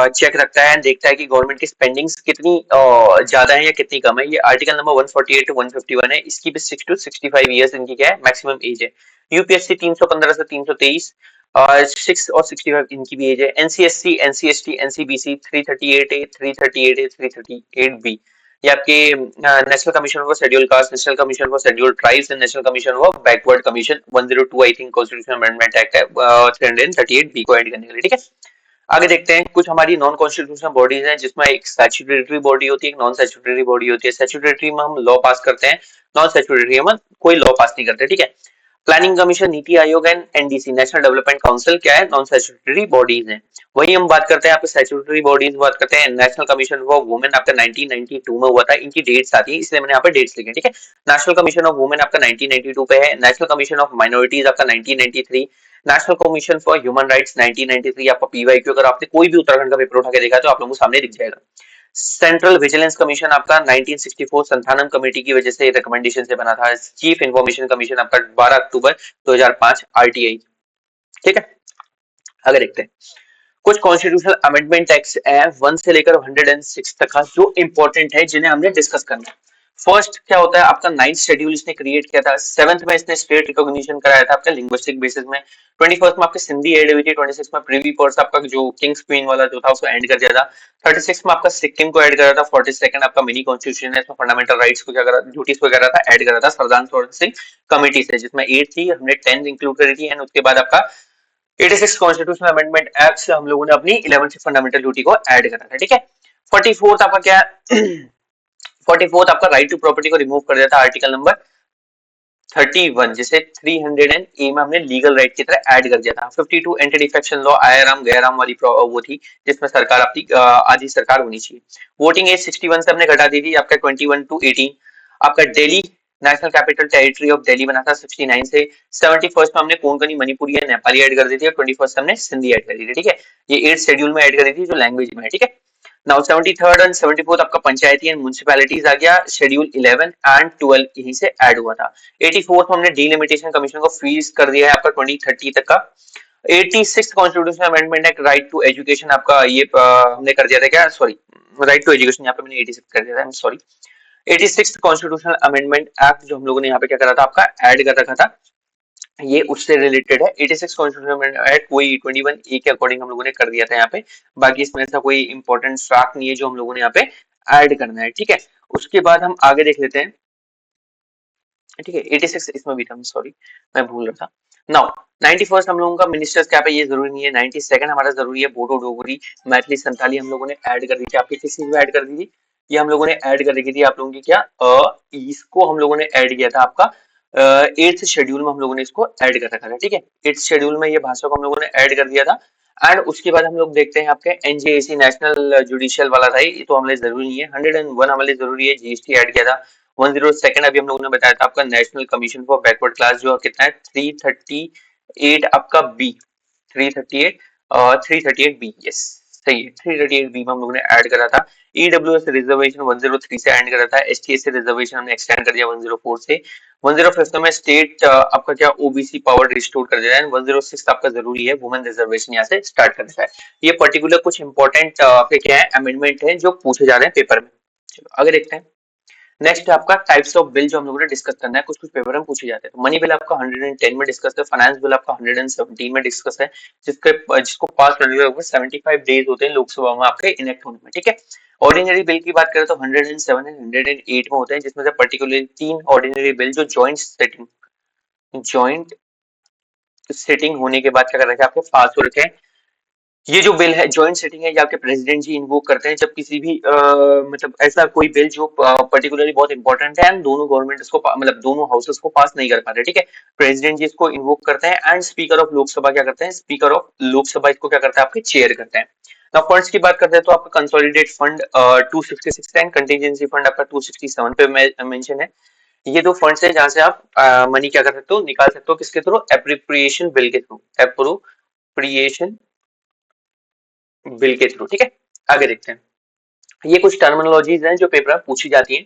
[SPEAKER 1] चेक रखता है, देखता है कि गवर्नमेंट की स्पेंडिंग्स कितनी ज्यादा है या कितनी कम है। ये आर्टिकल नंबर 148 टू 151 है। इसकी भी 6 टू 65 ईयर्स इनकी क्या है, मैक्सिमम एज है। यूपीएससी 315 से 323 और 6 और 65 इनकी भी एज है। एनसीएससी, एनसीएसटी, एनसीबीसी 338 ए, 338 ए, 338 बी, ये आपके national commission for schedule caste, national commission for schedule tribes and national commission for backward commission. 102 I think constitution amendment act है 338 बी को ऐड करने के लिए, ठीक है। आगे देखते हैं कुछ हमारी नॉन कॉन्स्टिट्यूशनल बॉडीज हैं, जिसमें एक स्टैट्यूटरी बॉडी होती है, एक नॉन स्टैट्यूटरी बॉडी होती है। स्टैट्यूटरी में हम लॉ पास करते हैं, नॉन स्टैट्यूटरी में कोई लॉ पास नहीं करते, ठीक है। Planning commission, NITI Aayog and NDC, national development council क्या है, नॉन स्टैट्यूटरी बॉडीज हैं। वही हम बात करते हैं आपके स्टैट्यूटरी बॉडीज बात करते हैं। नेशनल कमीशन फॉर वुमेन आपका 1992 में हुआ था, इनकी डेट्स आती है इसलिए मैंने यहाँ पे डेट्स लिखे, ठीक है। नेशनल कमीशन ऑफ वुमेन आपका 1992 पे है। नेशनल कमीशन ऑफ माइनॉरिटीज आपका 1993। National commission for human rights 1993 आपका पीवाईक्यू, अगर आपने कोई भी उत्तराखंड का पेपर उठा के देखा तो आप लोगों को सामने दिख जाएगा। सेंट्रल विजिलेंस कमीशन आपका 1964 संथानम कमेटी की वजह से रिकमेंडेशन से बना था। चीफ इंफॉर्मेशन कमीशन आपका 12 अक्टूबर 2005 आरटीआई, ठीक है। आगे देखते हैं कुछ कॉन्स्टिट्यूशनल अमेंडमेंट एक्ट है 1 से लेकर 106 तक का, जो इंपॉर्टेंट है जिन्हें हमने डिस्कस करना है। फर्स्ट क्या होता है आपका 9th शेड्यूल इसने क्रिएट किया था। 7th में इसने स्टेट रिकॉग्निशन कराया था आपका लिंग्विस्टिक बेसिस में। 21st में आपके सिंधी एड हुई थी। 26 में प्रिवी पर्स आपका जो किंग्स क्वीन वाला जो था उसको एंड कर दिया था। 36 में आपका सिक्किम को ऐड करा था। 42nd आपका मिनी कॉन्स्टिट्यूशन है, इसमें फंडामेंटल राइट्स को क्या करा, ड्यूटीज को करा था, ऐड करा था सरदार सोरेन सिंह कमेटी से, जिसमें 8 थी, हमने 10 इंक्लूड करी थी। एंड उसके बाद आपका 86 कॉन्स्टिट्यूशनल अमेंडमेंट एक्ट से हम लोगों ने अपनी 11th फंडामेंटल ड्यूटी को ऐड करा था, ठीक है। 44th आपका क्या 44th आपका राइट टू प्रॉपर्टी को रिमूव कर दिया था आर्टिकल नंबर 31 जैसे 300 एंड ए में हमने लीगल राइट की तरह ऐड कर दिया था। 52 एंटी डिफेक्शन लॉ, आयाराम गैराम वाली वो थी जिसमें सरकार अपनी आधी सरकार होनी चाहिए। वोटिंग एज 61 से हमने घटा दी थी आपका 21 टू 18। आपका Delhi national capital territory of Delhi बना था 69 से। 71st में हमने कोंकणी मणिपुरी या नेपाली ऐड कर दी थी और 21st हमने सिंधी ऐड कर दी थी। ठीक है, ये 8th शेड्यूल में ऐड कर दी थी जो लैंग्वेज में है। ठीक है, नाउ 73rd एंड 74th आपका पंचायती एंड म्युनिसिपैलिटीज आ गया, शेड्यूल 11 एंड 12 यहीं से ऐड हुआ था। 84th में हमने डीलिमिटेशन कमीशन को फ्रीज कर दिया है आपका 2030 तक का। 86th constitutional amendment act right to education आपका ये हमने कर दिया था क्या, सॉरी राइट टू एजुकेशन यहाँ पे मैंने 86 कर दिया था, sorry 86th constitutional amendment act जो हम लोगों ने यहाँ पे क्या करा था आपका ऐड कर रखा था, ये उससे रिलेटेड है। 86 कॉन्स्टिट्यूशन एक्ट कोई 21 ए के अकॉर्डिंग हम लोगों ने कर दिया था यहाँ पे। बाकी इसमें ऐसा कोई इंपॉर्टेंट फैक्ट नहीं है जो हम लोगों ने यहाँ पे ऐड करना है। ठीक है, उसके बाद हम आगे देख लेते हैं। ठीक है, 86 इसमें भी था, सॉरी मैं भूल रहा था। नाउ 91st हम लोगों का मिनिस्टर्स क्या पे ये जरूरी नहीं है। 92nd हमारा जरूरी है, बोडो डोगरी मैथिली संताली हम लोगों ने ऐड कर दी थी। आपकी किस चीज में ऐड कर दी थी, ये हम लोगों ने ऐड कर रखी थी आप लोगों की क्या इसको हम लोगों ने ऐड किया था आपका 8th शेड्यूल में हम लोगों ने इसको ऐड कर रखा था। ठीक है, 8th शेड्यूल में ये भाषा को हम लोगों ने ऐड कर दिया था। एंड उसके बाद हम लोग देखते हैं आपके एनजेएसी नेशनल जुडिशियल वाला था, ये तो हमारे जरूरी नहीं है। 101 हमारे जरूरी है, जीएसटी ऐड किया था। 102 अभी हम लोगों ने बताया था आपका national commission for backward class जो कितना है 338 आपका बी, 338 338 बी, यस सही है, 338 बी में हम लोगों ने ऐड करा था। ईडब्ल्यूएस रिजर्वेशन 103 से ऐड करा था। एसटीएस रिजर्वेशन हमने एक्सटेंड कर दिया 104 से। 105 में स्टेट आपका क्या ओबीसी पावर रिस्टोर कर दिया है। 106 आपका जरूरी है, वुमेन रिजर्वेशन यहाँ से स्टार्ट कर दिया है। ये पर्टिकुलर कुछ इंपॉर्टेंट आपके क्या है अमेंडमेंट है जो पूछे जा रहे हैं पेपर में। चलो आगे देखते हैं। नेक्स्ट आपका टाइप्स ऑफ बिल जो हम लोगों ने डिस्कस करना है, कुछ कुछ पेपर में पूछे जाते हैं। तो मनी बिल आपका 110 में डिस्कस है, फाइनेंस बिल आपका 117 में डिस्कस है, जिसको पास करने में 75 डेज होते हैं लोकसभा में आपके इनेक्ट होने में। ठीक है, ऑर्डिनरी बिल की बात करें तो 107 एंड 108 में होते हैं, जिसमें से पर्टिकुलरली 3 ऑर्डिनरी बिल जो जॉइंट सेटिंग होने के बाद क्या कर रखे हैं आपके पास हो रखे हैं। ये जो बिल है जॉइंट सेटिंग है, ये आपके प्रेसिडेंट जी इन्वोक करते हैं जब किसी भी मतलब ऐसा कोई बिल जो पर्टिकुलरली बहुत इंपॉर्टेंट है एंड दोनों गवर्नमेंट इसको मतलब दोनों हाउसेस को पास नहीं कर पाते। ठीक है, प्रेसिडेंट जी इसको इन्वोक करते हैं एंड स्पीकर ऑफ लोकसभा क्या करते हैं, स्पीकर ऑफ लोकसभा इसको क्या करते हैं आपके चेयर करते हैं। नाउ फंड्स की बात करते हैं तो आपका consolidate fund 266 and contingency fund आपका 267 पे मेंशन है। ये दो फंड्स है जहां से आप मनी क्या कर सकते हो, निकाल सकते हो, किसके थ्रू, एप्रोप्रिएशन बिल के थ्रू, एप्रोप्रिएशन बिल के थ्रू। ठीक है, आगे देखते हैं। ये कुछ टर्मिनोलॉजीज हैं जो पेपर में पूछी जाती हैं।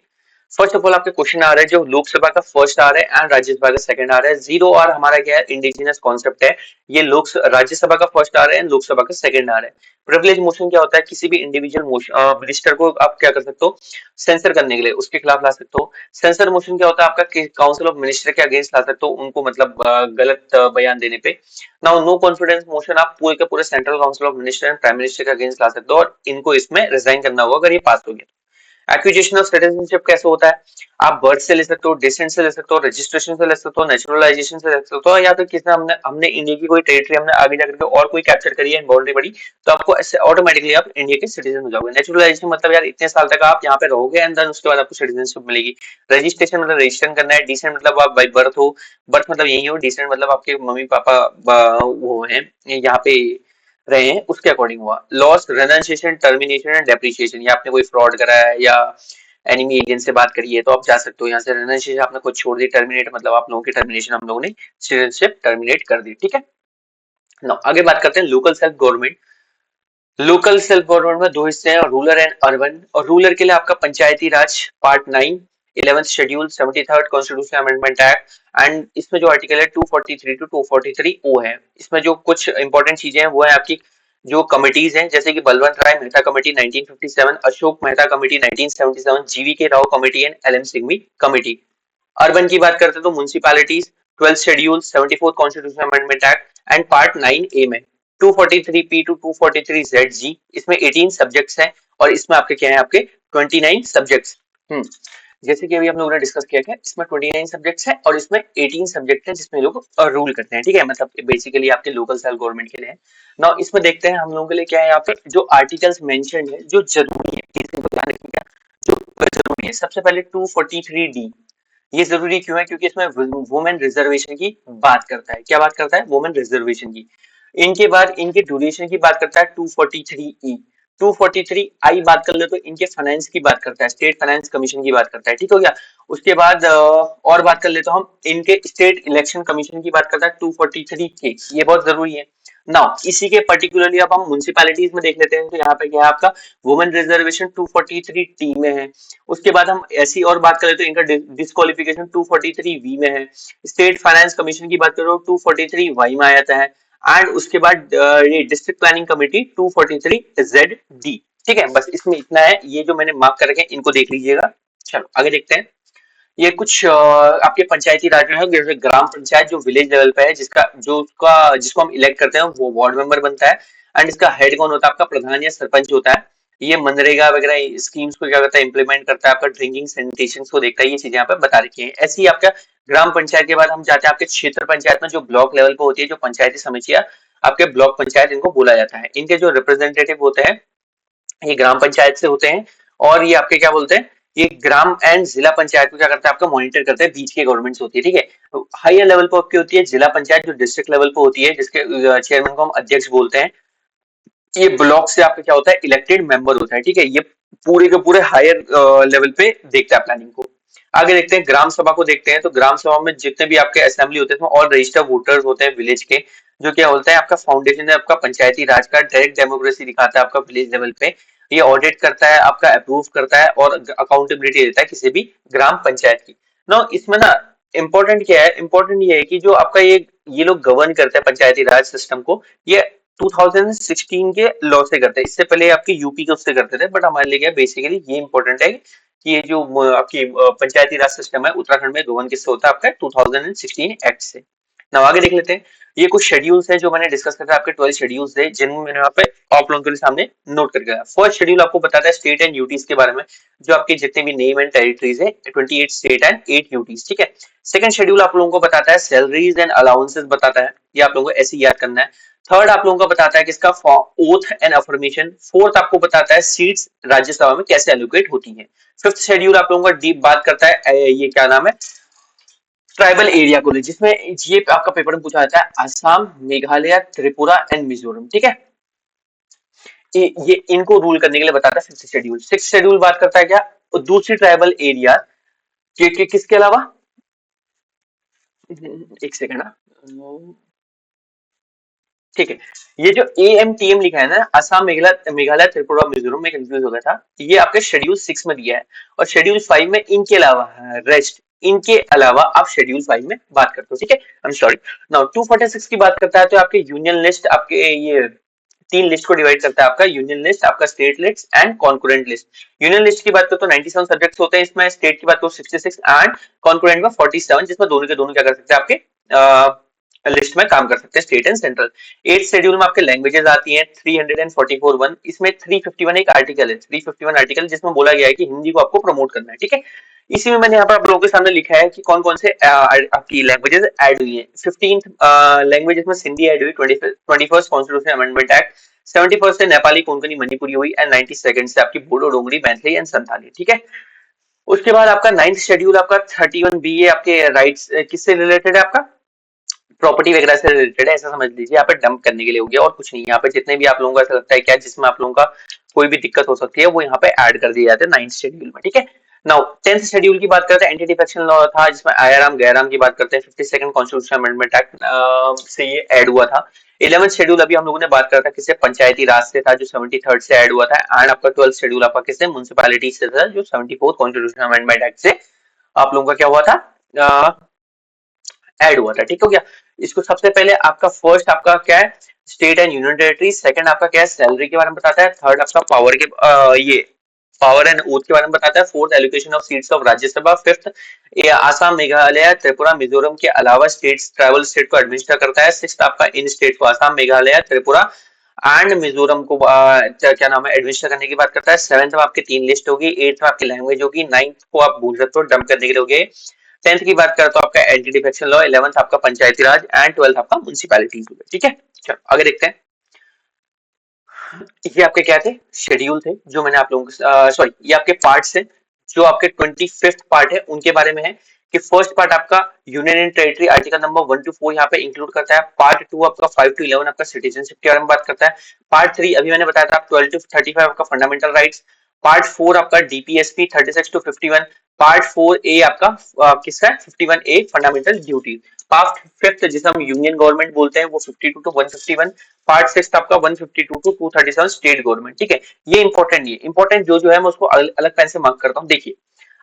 [SPEAKER 1] फर्स्ट ऑफ ऑल आपके क्वेश्चन आ रहा है जो लोकसभा का फर्स्ट आ रहा है एंड राज्यसभा का सेकंड आ रहा है। 0 हमारा क्या है, इंडिजिनस कॉन्सेप्ट है। ये लोक राज्यसभा का फर्स्ट आ रहा है एंड लोकसभा का सेकंड आ रहा है। प्रिविलेज मोशन क्या होता है, किसी भी इंडिविजुअल मिनिस्टर को आप क्या कर सकते हो, सेंसर करने के लिए उसके खिलाफ ला सकते हो। सेंसर मोशन क्या होता है आपका, काउंसिल ऑफ मिनिस्टर के अगेंस्ट ला सकते हो उनको, मतलब गलत बयान देने पे। नाउ नो कॉन्फिडेंस मोशन आप पूरे के पूरे central council of minister and prime minister के अगेंस्ट ला सकते हो और इनको इसमें रिजाइन करना होगा अगर ये पास हो गया। एक्विजिशन ऑफ सिटीजनशिप कैसे होता है, आप बर्थ से ले सकते हो, डिसेंट से ले सकते हो, रजिस्ट्रेशन से ले सकते हो, नेचुरलाइजेशन से ले सकते हो, या फिर किसने हमने हमने इंडिया की कोई टेरिटरी हमने आगे जाकर के और कोई कैप्चर करी है बाउंड्री बड़ी, तो आपको ऐसे ऑटोमेटिकली आप इंडिया के सिटीजन हो जाओगे। नेचुरलाइजेशन मतलब यार इतने साल तक आप यहाँ पे रहोगे एंड देन उसके बाद आपको सिटीजनशिप मिलेगी। रजिस्ट्रेशन मतलब रजिस्टर करना है। डिसेंट मतलब आप बाई बर्थ हो, बर्थ मतलब यही हो। डिसेंट मतलब आपके मम्मी पापा वो है यहाँ पे रहे हैं उसके अकॉर्डिंग हुआ। लॉस, रेनोन्सिएशन, टर्मिनेशन एंड डेप्रिसिएशन, या आपने कोई फ्रॉड करा है या एनिमी एजेंट से बात करी है तो आप जा सकते हो यहाँ से। रेनोन्सिएशन आपने खुद छोड़ दी, टर्मिनेट मतलब आप लोगों की टर्मिनेशन हम लोगों ने सिटीजनशिप टर्मिनेट कर दी। ठीक है, नाउ आगे बात करते हैं local self government. Local self government में दो हिस्से हैं, रूरल एंड अर्बन। और रूरल के लिए आपका Panchayati Raj part 9, 11th schedule, 73rd constitution amendment act and इसमें जो आर्टिकल है 243 टू 243 ओ है। इसमें जो कुछ इंपॉर्टेंट चीजें हैं वो है आपकी जो कमिटीज हैं, जैसे कि Balwant Rai Mehta committee 1957, Ashok Mehta committee 1977, G V K Rao committee and L M Singhvi committee. Urban की बात करते हैं तो municipalities 12th schedule, 74th constitution amendment act and part 9 A में 243 टू 243 जी, इसमें 18 सब्जेक्ट्स हैं और इसमें आपके क्या है, आपके 29 सब्जेक्ट्स। जैसे कि अभी हम लोगों ने डिस्कस किया है, इसमें 29 सब्जेक्ट्स हैं और इसमें 18 सब्जेक्ट हैं जिसमें लोग रूल करते हैं। ठीक है, मतलब बेसिकली आपके लोकल सेल्फ गवर्नमेंट के लिए है। नाउ इसमें देखते हैं हम लोगों के लिए क्या है, यहाँ पे जो आर्टिकल्स मेंशन्ड है जो जरूरी है, जो जरूरी है। सबसे पहले 243 डी, ये जरूरी क्यों है? क्योंकि इसमें वुमेन रिजर्वेशन की बात करता है। क्या बात करता है? वुमेन रिजर्वेशन की। इनके बाद इनके ड्यूरेशन की बात करता है 243 ई। 243 आई बात कर ले तो इनके फाइनेंस की बात करता है, स्टेट फाइनेंस कमीशन की बात करता है। ठीक हो गया। उसके बाद और बात कर ले तो हम इनके स्टेट इलेक्शन कमीशन की बात करता है 243 के। ये बहुत जरूरी है। नाउ इसी के पर्टिकुलरली अब हम म्युनिसिपैलिटीज में देख लेते हैं। तो यहाँ पे क्या है आपका? वुमेन रिजर्वेशन 243 टी में है। उसके बाद हम ऐसी और बात करें तो इनका डिस्क्वालिफिकेशन 243 वी में है। स्टेट फाइनेंस कमीशन की बात करो 243 वाई में आ जाता है। एंड उसके बाद ये district planning committee 243 Z D. ठीक है, बस इसमें इतना है। ये जो मैंने मार्क कर रखे हैं इनको देख लीजिएगा। चलो आगे देखते हैं। ये कुछ आपके पंचायती राज में है, जैसे ग्राम पंचायत जो विलेज लेवल पे है, जिसको हम इलेक्ट करते हैं वो वार्ड मेंबर बनता है। एंड इसका हेड कौन होता है? आपका प्रधान या सरपंच होता है। ये मनरेगा वगैरह स्कीम्स को क्या करता है? इंप्लीमेंट करता है। आपका ड्रिंकिंग सैनिटेशन को देखता है। ये चीजें यहाँ पे बता रखी है। ऐसे ही आपका ग्राम पंचायत के बाद हम जाते हैं आपके क्षेत्र पंचायत में, जो ब्लॉक लेवल पे होती है, जो पंचायती समितियां आपके ब्लॉक पंचायत इनको बोला जाता है। इनके जो रिप्रेजेंटेटिव होते हैं ये ग्राम पंचायत से होते हैं। और ये आपके क्या बोलते हैं? ये ग्राम एंड जिला पंचायत को क्या करता है? आपका मॉनिटर करते हैं। बीच की गवर्नमेंट्स होती है। ठीक है, तो हायर लेवल पर आपकी होती है जिला पंचायत, जो डिस्ट्रिक्ट लेवल पे होती है, जिसके चेयरमैन को हम अध्यक्ष बोलते हैं। ये ब्लॉक से आपका क्या होता है? इलेक्टेड मेंबर होता है। ठीक है, ये पूरे के पूरे हायर लेवल पे देखता है प्लानिंग को। आगे देखते हैं ग्राम सभा को। देखते हैं तो ग्राम सभा में जितने भी आपके असेंबली होते हैं और रजिस्टर्ड वोटर्स होते हैं विलेज के, जो क्या होता है? आपका फाउंडेशन है आपका पंचायती राज का। डायरेक्ट डेमोक्रेसी दिखाता है आपका विलेज लेवल पे। ये ऑडिट करता है, आपका अप्रूव करता है और अकाउंटेबिलिटी देता है किसी भी ग्राम पंचायत की। ना इसमें ना इम्पोर्टेंट क्या है? इम्पोर्टेंट ये है कि जो आपका ये लोग गवर्न करते हैं पंचायती राज सिस्टम को, ये 2016 के लॉ से करते हैं। इससे पहले आपके यूपी के उससे करते थे, बट हमारे लिए क्या बेसिकली ये इंपॉर्टेंट है कि ये जो आपकी पंचायती राज सिस्टम है उत्तराखंड में गवर्न किससे होता है? आपका 2016 एक्ट से। ना आगे देख लेते हैं। ये कुछ शेड्यूल्स हैं जो मैंने डिस्कस किया था। आपके 12 शेड्यूल्स थे जिनमें मैंने यहाँ पे आप लोगों के सामने नोट करके रखा। फर्स्ट शेड्यूल आपको बताता है स्टेट एंड यूटीज के बारे में, जो आपके जितने भी नेम एंड टेरिटरीज है, 28 स्टेट एंड 8 यूटीज। ठीक है। सेकंड शेड्यूल आप लोगों को बताता है सैलरीज एंड अलाउंसेस बताता है। ये आप लोगों को ऐसे याद करना है। थर्ड आप लोगों का बताता है किसका? Oath and affirmation. फोर्थ आपको बताता है सीट्स राज्यसभा में कैसे एलोकेट होती हैं। फिफ्थ शेड्यूल आप लोगों का डीप बात करता है ये क्या नाम है? ट्राइबल एरिया को, जिसमें ये आपका पेपर में पूछा जाता है असम, मेघालय, त्रिपुरा एंड मिजोरम। ठीक है, ये इनको रूल करने के लिए बताता है फिफ्थ शेड्यूल। सिक्स शेड्यूल बात करता है क्या? दूसरी ट्राइबल एरिया के किसके अलावा? एक सेकंड ना। ठीक है, ये जो AMTM लिखा है ना, असम, मेघालय, मेघालय, त्रिपुरा, मिजोरम, में कंफ्यूज हो गया था। ये आपके शेड्यूल 6 में दिया है। और शेड्यूल 5 में इनके अलावा रेस्ट, इनके अलावा आप शेड्यूल 5 में बात करते हो। ठीक है, आई एम सॉरी। नाउ 246 की बात करता है तो आपके यूनियन लिस्ट, आपके ये तीन लिस्ट को डिवाइड करता है। आपका यूनियन लिस्ट, आपका state list and concurrent list. Union list की बात करो तो 97 सब्जेक्ट्स होते हैं इसमें। स्टेट की बात करो 66 एंड कॉन्करेंट में 47, जिसमें दोनों के दोनों क्या कर सकते हैं? आपके लिस्ट में काम कर सकते हैं, स्टेट एंड सेंट्रल। 8 शेड्यूल में आपके लैंग्वेजेस आती हैं 344 1। इसमें 351 एक आर्टिकल है, 351 आर्टिकल, जिसमें बोला गया है कि हिंदी को आपको प्रमोट करना है। ठीक है, इसी में मैंने यहाँ पर आप लोगों के सामने लिखा है कि कौन कौन से आपकी लैंग्वेजेस ऐड हुई है। 15 लैंग्वेजेस में हिंदी ऐड हुई। 21st constitution amendment act. 71 से नेपाली, कोंकणी, मणिपुरी हुई। एंड 92 से आपकी बोडो, डोगरी, मैथिली एंड संथाली। ठीक है, उसके बाद आपका 9th शेड्यूल आपका 31B है। आपके राइट्स किससे रिलेटेड है? आपका प्रॉपर्टी वगैरह से रिलेटेड है, ऐसा समझ लीजिए। यहाँ पे डंप करने के लिए हो गया और कुछ नहीं। यहाँ पे जितने भी आप लोगों को ऐसा लगता है क्या जिसमें आप लोगों का कोई भी दिक्कत हो सकती है, वो यहाँ पे ऐड कर दिए जाते हैं 9th शेड्यूल में। ठीक है, नाउ 10th शेड्यूल की बात करते हैं। एंटी डिफेक्शन लॉ था, जिसमें आयाराम गैराम की बात करते हैं। 52nd कॉन्स्टिट्यूशन अमेंडमेंट एक्ट से ये ऐड हुआ था। 11th शेड्यूल अभी हम लोगों ने बात करा था किससे? पंचायती राज से था, जो 73rd से ऐड हुआ था। एंड आपका 12th शेड्यूल आपका किससे? म्युनिसिपैलिटी से था, जो 74th कॉन्स्टिट्यूशन अमेंडमेंट एक्ट से आप लोगों का क्या हुआ था? ऐड हुआ था। ठीक हो गया। इसको सबसे पहले आपका फर्स्ट आपका क्या है? State and union territory. Second आपका क्या है? सैलरी के बारे में बताता है। थर्ड आपका पावर के ये पावर एंड ओथ के बारे में बताता है। Fourth allocation of seats of Rajya Sabha. Fifth ये आसाम, मेघालय, त्रिपुरा, मिजोरम के अलावा स्टेट्स, ट्राइबल स्टेट को एडमिनिस्टर करता है। सिक्स्थ आपका इन स्टेट को आसाम, मेघालय, त्रिपुरा एंड मिजोरम को क्या नाम है? एडमिनिस्टर करने की बात करता है। सेवेंथ में आपकी तीन लिस्ट होगी। एट्थ में आपकी लैंग्वेज होगी। नाइन्थ को आप भूल सकते हो, डंप करने के लिए होगी। 10th की बात करें तो आपका एंटी डिफेक्शन लॉ। 11th आपका पंचायती राज एंड 12th आपका म्युनिसिपैलिटीज हो गया। ठीक है, चलो आगे देखते हैं। ये आपके क्या थे? शेड्यूल थे, जो मैंने आप लोगों को सॉरी ये आपके पार्ट्स थे जो आपके 25th पार्ट है उनके बारे में है कि फर्स्ट पार्ट आपका union and territory article number 1 to 4 यहाँ पे इंक्लूड करता है। पार्ट 2 आपका 5 to 11 आपका सिटीजनशिप के बारे में बात करता है। पार्ट 3 अभी मैंने बताया था 12 to 35 आपका फंडामेंटल राइट्स। पार्ट 4 आपका डीपीएसपी 36 to 51। पार्ट 4 ए आपका किसका है 51 ए फंडामेंटल ड्यूटी। पार्ट 5 जिसे हम यूनियन गवर्नमेंट बोलते हैं वो 52 to 151। पार्ट 6 आपका 152 to 237 स्टेट गवर्नमेंट। ठीक है, ये इंपॉर्टेंट नहीं है, इंपॉर्टेंट जो है मैं उसको अलग पेन से मार्क करता हूँ। देखिए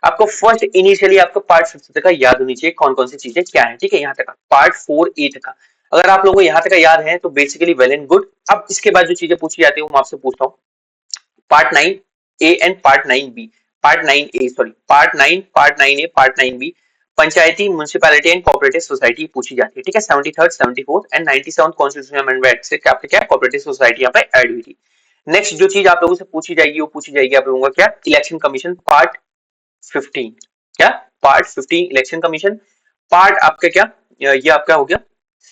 [SPEAKER 1] आपको फर्स्ट इनिशियली आपको पार्ट 5 तक का याद होनी चाहिए कौन कौन सी चीजें क्या है। ठीक है, यहाँ तक पार्ट 4 ए तक का अगर आप लोगों को यहाँ तक याद है तो बेसिकली वेल एंड गुड। अब इसके बाद जो चीजें पूछी जाती है वो मैं आपसे पूछता हूँ। Part 9 A and part 9 B, part 9 A sorry part 9 A part 9 B panchayati municipality and cooperative society पूछी जाती है। ठीक है, 73rd 74th and 97th constitutional amendment act से क्या आपके क्या कोऑपरेटिव सोसाइटी यहाँ पे ऐड हुई थी। नेक्स्ट जो चीज आप लोगों से पूछी जाएगी वो पूछी जाएगी आप लोगों का क्या इलेक्शन कमीशन पार्ट 15। क्या पार्ट 15 इलेक्शन कमीशन। पार्ट आपका क्या ये आपका हो गया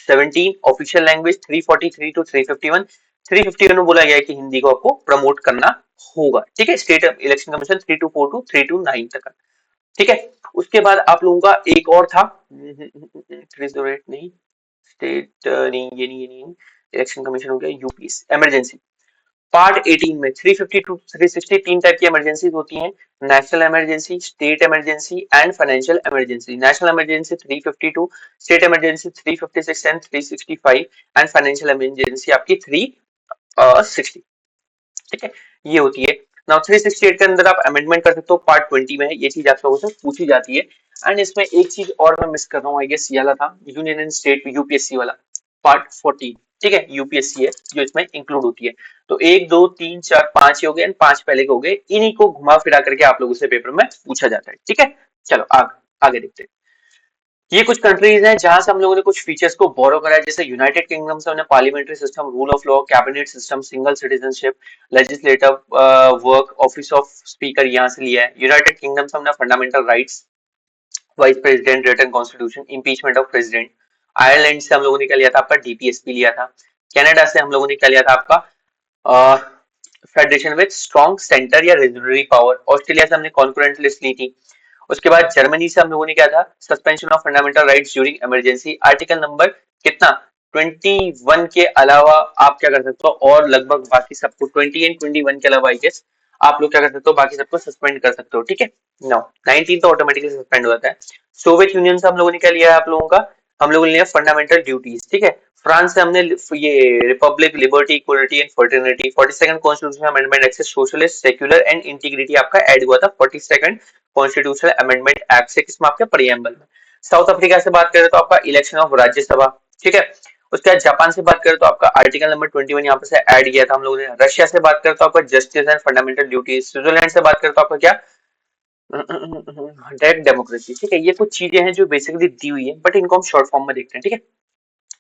[SPEAKER 1] 17 ऑफिशियल लैंग्वेज 343 टू 351। 351 में बोला गया है कि हिंदी को आपको प्रमोट करना होगा। ठीक है, स्टेट इलेक्शन कमीशन 324 टू 329 तक। ठीक है, उसके बाद आप लोगों का एक और था 308 नहीं स्टेट नहीं ये नहीं इलेक्शन कमीशन हो गया यूपीएस इमरजेंसी। पार्ट 18 में 350 टू 360 तीन टाइप की इमरजेंसीज होती हैं। National emergency, state emergency and financial emergency. National emergency 352, state emergency 356 and 365 and financial emergency आपकी 360। ठीक है, ये होती है। नाउ 368 के अंदर आप अमेंडमेंट कर सकते हो, पार्ट 20 में है, ये चीज आप लोगों से पूछी जाती है। एंड इसमें एक चीज और मैं मिस कर रहा हूँ, आई गेस ये वाला था यूनियन एंड स्टेट यूपीएससी वाला पार्ट 14। ठीक है, यूपीएससी है जो इसमें इंक्लूड होती है। तो 1 2 3 4 5 हो गए एंड 5 पहले के हो गए, इन्हीं को घुमा फिरा करके आप लोगों से पेपर में पूछा जाता है। ठीक है, चलो आगे देखते हैं। ये कुछ कंट्रीज हैं जहां से हम लोगों ने कुछ फीचर्स को बोरो करा है। जैसे यूनाइटेड किंगडम से हमने parliamentary system, rule of law, cabinet system, single citizenship, legislative work, office of speaker यहाँ से लिया है। यूनाइटेड किंगडम से हमने fundamental rights, vice president, written constitution, impeachment of president. Ireland से हम लोगों ने क्या लिया था आपका डीपीएसपी लिया था। कनाडा से हम लोगों ने क्या लिया था आपका फेडरेशन विद स्ट्रॉन्ग सेंटर या रीजनरी पावर। ऑस्ट्रेलिया से हमने कॉन्करेंट लिस्ट ली थी। उसके बाद जर्मनी से हम लोगों ने क्या था suspension of fundamental rights during emergency, article number कितना 21 के अलावा आप क्या कर सकते हो और लगभग बाकी सबको 20 एंड 21 के अलावा आई गेस आप लोग क्या कर सकते हो बाकी सबको सस्पेंड कर सकते हो। ठीक है, नो 19 तो ऑटोमेटिकली सस्पेंड हो जाता है। सोवियत यूनियन से हम लोगों ने क्या लिया है आप लोगों का, हम लोगों ने लिया फंडामेंटल ड्यूटीज। ठीक है, फ्रांस से हमने ये Republic, liberty, equality and fraternity. 42nd constitutional amendment act से सोशलिस्ट, सेक्युलर एंड इंटीग्रिटी आपका ऐड हुआ था 42nd कॉन्स्टिट्यूशनल अमेंडमेंट एक्ट से, किसमें आपके प्रीएम्बल में। साउथ अफ्रीका से बात करें तो आपका इलेक्शन ऑफ राज्यसभा। ठीक है, उसके बाद जापान से बात करें तो आपका आर्टिकल नंबर 21 यहाँ पे से ऐड किया था हम लोगों ने। रशिया से बात करें तो आपका justice and fundamental duties. Switzerland से बात करें तो आपका क्या डायरेक्ट डेमोक्रेसी। ठीक है, ये कुछ चीजें हैं जो बेसिकली दी हुई है बट इनको हम शॉर्ट फॉर्म में देखते हैं। ठीक है,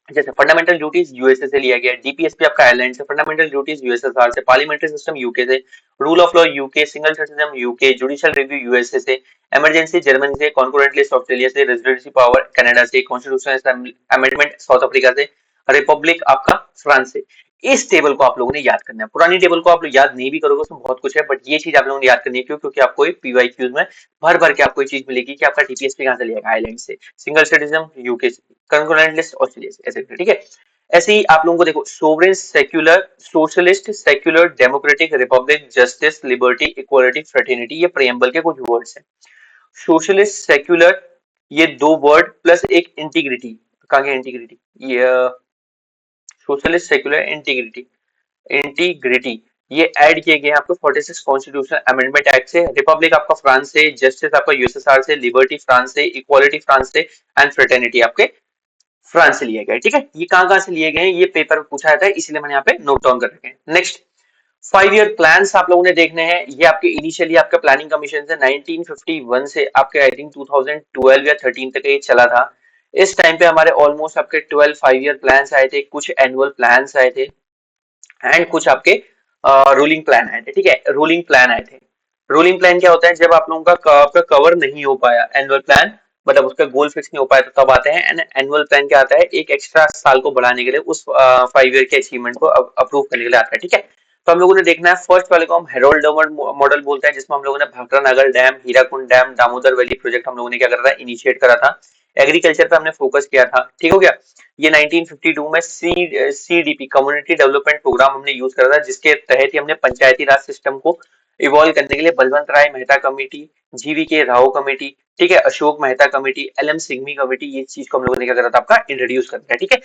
[SPEAKER 1] जैसे फंडामेंटल ड्यूटीज यूएसए से लिया गया, डीपीएसपी आपका आयरलैंड से, फंडामेंटल ड्यूटीज यूएसएसआर से, पार्लियामेंट्री सिस्टम यूके से, rule of law UK, single citizen UK, judicial review USA से, इमरजेंसी जर्मनी से, कॉन्करेंट लिस्ट ऑस्ट्रेलिया से, रेजिडेंसी पावर कनाडा से, कॉन्स्टिट्यूशनल अमेंडमेंट साउथ अफ्रीका से, रिपब्लिक आपका फ्रांस से। इस टेबल को आप लोगों ने याद करना है। पुरानी टेबल को आप लोग याद नहीं भी करोगे उसमें बहुत कुछ है बट ये चीज आप लोगों ने याद करनी है। क्यों? क्योंकि आपको पीवाईक्यूज में भर भर के आपको ये चीज मिलेगी कि आपका टीपीएसपी कहां से लिया, आयरलैंड से, सिंगल सिटीजन यूके से, कॉन्करेंट लिस्ट ऑस्ट्रेलिया से, ऐसे। ठीक है, ऐसे ही आप लोगों को देखो sovereign, secular, socialist, secular, democratic, Republic, justice, liberty, equality, fraternity, ये प्रीएम्बल के कुछ वर्ड्स हैं। सोशलिस्ट, सेक्युलर, ये दो वर्ड प्लस एक इंटीग्रिटी, कहां गया इंटीग्रिटी, ये सोशलिस्ट, सेक्युलर, इंटीग्रिटी, इंटीग्रिटी ये ऐड किए गए आपको 46 कॉन्स्टिट्यूशनल अमेंडमेंट एक्ट से। रिपब्लिक आपका फ्रांस से, जस्टिस आपका यूएसएसआर से, लिबर्टी फ्रांस से, इक्वालिटी फ्रांस से एंड फ्रेटर्निटी आपके फ्रांस से लिए गए। ठीक है, ये कहां कहां से लिए गए ये पेपर में पूछा जाता है इसलिए मैंने यहाँ पे नोट डाउन कर रखे हैं। नेक्स्ट 5 ईयर प्लान्स आप लोगों ने देखने हैं। ये आपके इनिशियली आपका प्लानिंग कमीशन से 1951 से आपके आई थिंक 2012 या 13 तक ये चला था। इस टाइम पे हमारे ऑलमोस्ट आपके 12 5 ईयर प्लान्स आए थे, कुछ एनुअल प्लान्स आए थे एंड कुछ आपके रूलिंग प्लान आए थे। ठीक है, रूलिंग प्लान आए थे। रूलिंग प्लान क्या होता है, जब आप लोगों का आपका कवर नहीं हो पाया एनुअल प्लान, मतलब उसका गोल फिक्स नहीं हो पाया तो तब आते हैं। एंड एनुअल प्लान क्या आता है, एक एक्स्ट्रा साल को बढ़ाने के लिए उस 5 ईयर के अचीवमेंट को अप्रूव करने के लिए आता है। ठीक है, तो हम लोगों ने देखना है फर्स्ट वाले को हम हेरोल्ड मॉडल बोलते हैं, जिसमें हम लोगों ने भाखड़ा नागर dam, Hirakud dam, Damodar valley project हम लोगों ने क्या करा था, इनिशिएट करा था। एग्रीकल्चर पे हमने फोकस किया था, ठीक हो गया। ये 1952 में सीडीपी कम्युनिटी डेवलपमेंट प्रोग्राम हमने यूज करा था, जिसके तहत ही हमने पंचायती राज सिस्टम को इवॉल्व करने के लिए बलवंत राय मेहता कमेटी, जीवी के राव कमेटी, ठीक है, Ashok Mehta committee, L M Singhvi committee, ये चीज को हम लोगों ने क्या करा था आपका इंट्रोड्यूस कर दिया, ठीक है।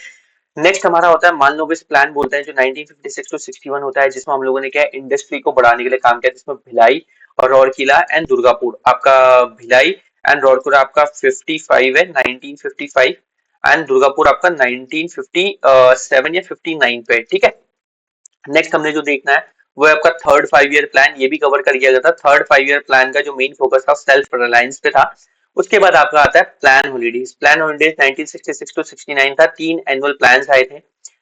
[SPEAKER 1] नेक्स्ट हमारा होता है मालनोबिस प्लान बोलते हैं, जो 1956 टू 61 होता है, जिसमें हम लोगों ने क्या इंडस्ट्री को बढ़ाने के लिए काम किया, जिसमें भिलाई और रौरकिला एंड दुर्गापुर आपका, भिलाई एंड रौरकिला आपका 55 है 1955, एंड दुर्गापुर आपका 1957 या 59 पे, ठीक है। नेक्स्ट हमने जो देखना है वो है आपका थर्ड 5 ईयर प्लान, ये भी कवर कर किया गया था। थर्ड 5 ईयर प्लान का जो मेन फोकस था सेल्फ रिलायंस पे था। उसके बाद आपका आता है plan holidays. Plan holidays 1966 to 69 था, 3 एनुअल प्लान आए थे,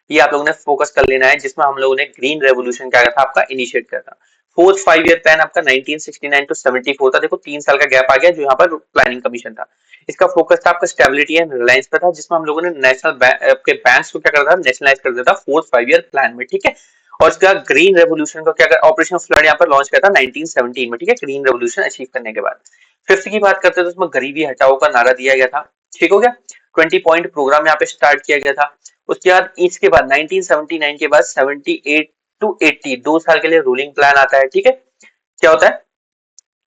[SPEAKER 1] ये आप लोगों ने फोकस कर लेना है, जिसमें हम लोगों ने ग्रीन रेवोल्यूशन क्या था आपका इनिशिएट किया था। फोर्थ 5 ईयर प्लान आपका 1969 टू 74 था, देखो 3 साल का गैप आ गया, जो यहाँ पर प्लानिंग कमीशन था। इसका फोकस था आपका स्टेबिलिटी एंड रिलायंस पे था, जिसमें हम लोगों ने नेशनल के बैंक्स को क्या करता था, नेशनलाइज कर दिया था फोर्थ 5 ईयर प्लान में, ठीक है। और इसका ग्रीन रेवोल्यूशन को क्या कर ऑपरेशन फ्लड यहाँ पर लॉन्च किया था 1917 में, ठीक है, ग्रीन रेवोल्यूशन अचीव करने के बाद। फिफ्थ की बात करते हैं तो उसमें गरीबी हटाओ का नारा दिया गया था, ठीक हो गया। 20 पॉइंट प्रोग्राम यहाँ पे स्टार्ट किया गया था। उसके बाद इसके बाद 1979 के बाद 78 टू 80 2 साल के लिए रूलिंग प्लान आता है, ठीक है। क्या होता है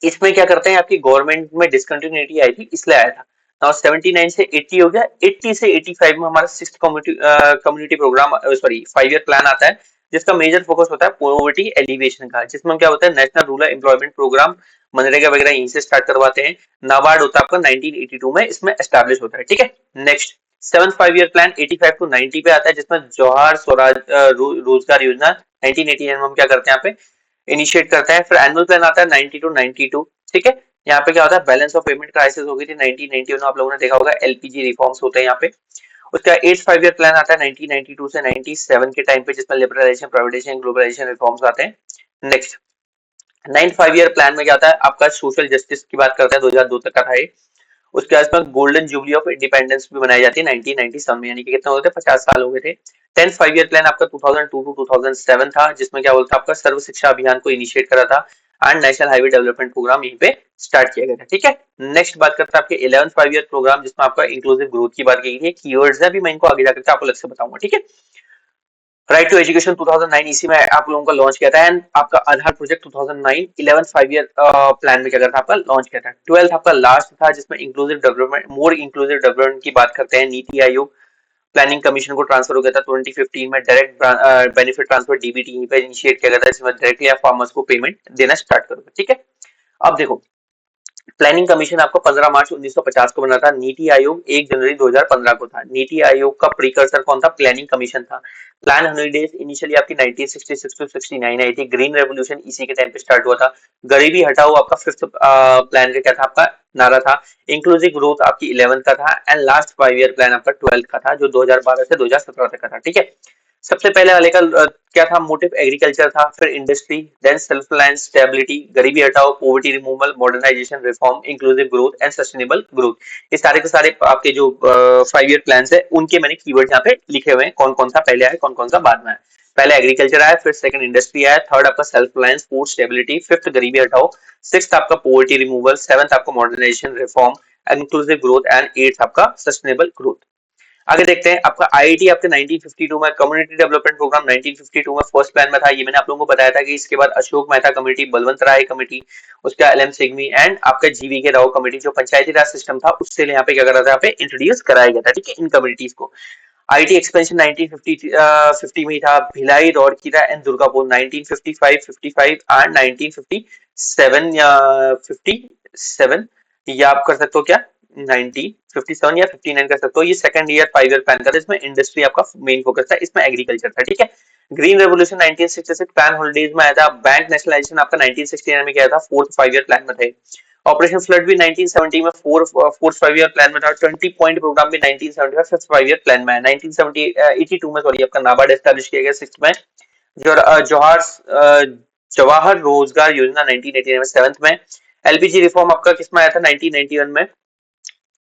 [SPEAKER 1] इसमें, क्या करते हैं, आपकी गवर्नमेंट में डिसकंटिन्यूटी आई थी इसलिए आया था। नाउ 79 से 80 हो गया, 80 से 85 में हमारा sixth community programme sorry 5 year plan आता है, जिसका मेजर फोकस होता है पॉवर्टी एलिवेशन का, जिसमें क्या होता है national rural employment programme, MNREGA वगैरह यहीं से स्टार्ट करवाते हैं। नाबार्ड होता है आपका 1982 में इसमें एस्टैब्लिश होता है, ठीक है। Next seventh 5 year plan 85 to 90 पे आता है, जिसमें जवाहर स्वराज रोजगार योजना 1989 में हम क्या करते हैं यहाँ पे इनिशिएट करता है। फिर एनुअल प्लान आता है 90 टू 92, ठीक है। यहाँ पे क्या होता है बैलेंस ऑफ पेमेंट क्राइसिस हो गई थी 1991, आप लोगों ने देखा होगा, एलपीजी रिफॉर्म्स होते हैं यहाँ पे। उसका 8 5 ईयर प्लान आता है 1992 से 97 के टाइम पे, जिसमें लिबरलाइजेशन, प्राइवेटाइजेशन, ग्लोबलाइजेशन रिफॉर्म्स आते हैं। नेक्स्ट 9 5 ईयर प्लान में क्या आता है आपका सोशल जस्टिस की बात करते हैं, 2002 तक का था ये। उसके आसपास गोल्डन जुबली ऑफ इंडिपेंडेंस भी मनाई जाती है 1997 में, यानी कि कितना होते हैं 50 साल हो गए थे। 10 5 ईयर प्लान आपका 2002 टू 2007 था, जिसमें क्या बोलता है आपका सर्व शिक्षा अभियान को इनिशिएट करा था, and national highway development programme यहीं पे स्टार्ट किया गया था, ठीक है। नेक्स्ट बात करते हैं आपके 11 5 ईयर प्रोग्राम, जिसमें आपका इंक्लूसिव ग्रोथ की बात की गई है। कीवर्ड्स है, अभी मैं इनको आगे जाकर आपको अलग से बताऊंगा, ठीक है। राइट टू एजुकेशन 2009 इसी में आप लोगों का लॉन्च किया था, एंड आपका आधार प्रोजेक्ट 2009 11 5 ईयर प्लान में क्या था आपका लॉन्च किया था। 12th आपका लास्ट था, जिसमें inclusive development, more inclusive development की बात करते हैं। नीति आयोग प्लानिंग कमीशन को ट्रांसफर हो गया था 2015 में, डायरेक्ट बेनिफिट ट्रांसफर डीबीटी पे इनिशिएट किया गया था, जिसमें डायरेक्टली आप फार्मर्स को पेमेंट देना स्टार्ट करोगे, ठीक है। अब देखो प्लानिंग कमीशन आपको 15 मार्च 1950 को बना था। नीति आयोग 1 जनवरी 2015 को था। नीति आयोग का प्रीकर्सर कौन था, प्लानिंग कमीशन था। प्लान हॉलीडेज इनिशियली आपकी 1966 टू 69 आई थी। ग्रीन रेवोल्यूशन इसी के टाइम पे स्टार्ट हुआ था। गरीबी हटाओ आपका फिफ्थ प्लान का क्या था आपका नारा था। इंक्लूसिव ग्रोथ आपकी 11th का था, एंड लास्ट 5 ईयर प्लान आपका 12th का था, जो 2012 से 2017 तक का था, ठीक है। सबसे पहले वाले का क्या था मोटिव, एग्रीकल्चर था, फिर industry, then self reliance, stability, गरीबी हटाओ, poverty removal, modernisation, reform, inclusive growth and sustainable growth. ये सारे के सारे आपके जो 5 ईयर प्लान है उनके मैंने कीवर्ड यहाँ पे लिखे हुए हैं, कौन कौन सा पहले आया कौन कौन सा बाद में आया। पहले एग्रीकल्चर आया, फिर सेकंड इंडस्ट्री आया, थर्ड आपका self reliance, fourth stability, fifth गरीबी हटाओ, सिक्स्थ आपका पॉवर्टी रिमूवल, सेवंथ आपका modernisation, reform, inclusive growth, and eighth आपका सस्टेनेबल ग्रोथ। आगे देखते हैं आपका आईआईटी आपके 1952 में, कम्युनिटी डेवलपमेंट प्रोग्राम 1952 में फर्स्ट प्लान में था। ये मैंने आप लोगों को बताया था कि इसके बाद अशोक मेहता कमेटी, बलवंत राय कमेटी, उसका एलएम सिग्मी एंड आपका जीवी के राव कमेटी, जो पंचायती राज सिस्टम था उससे यहाँ पे क्या करा था, यहाँ पे इंट्रोड्यूस कराया गया था, ठीक है, इन कम्युनिटीज को। आईटी एक्सपेंशन 1950 में ही था। भिलाई, रौरकिला एंड दुर्गापुर 1955, 55 एंड 1957 या 57, या आप कर सकते हो क्या 1957 या 59 कर सकते हो। ये सेकंड ईयर 5 ईयर प्लान का था, इसमें इंडस्ट्री आपका मेन फोकस था, इसमें एग्रीकल्चर था, ठीक है। ग्रीन रेवोल्यूशन 1966 प्लान हॉलीडेज में आया था। बैंक नेशनलाइजेशन आपका 1969 में किया था, फोर्थ 5 ईयर प्लान में थे। ऑपरेशन फ्लड भी 1970 में फोर्थ 5 ईयर प्लान में था। 20 पॉइंट प्रोग्राम भी 1975 फिफ्थ 5 ईयर प्लान में है। 1982 में सॉरी आपका नाबार्ड एस्टैब्लिश किया गया सिक्स्थ में। जवाहर रोजगार योजना 1989 में सेवंथ में। एलपीजी रिफॉर्म आपका किसमें आया था 1991 में,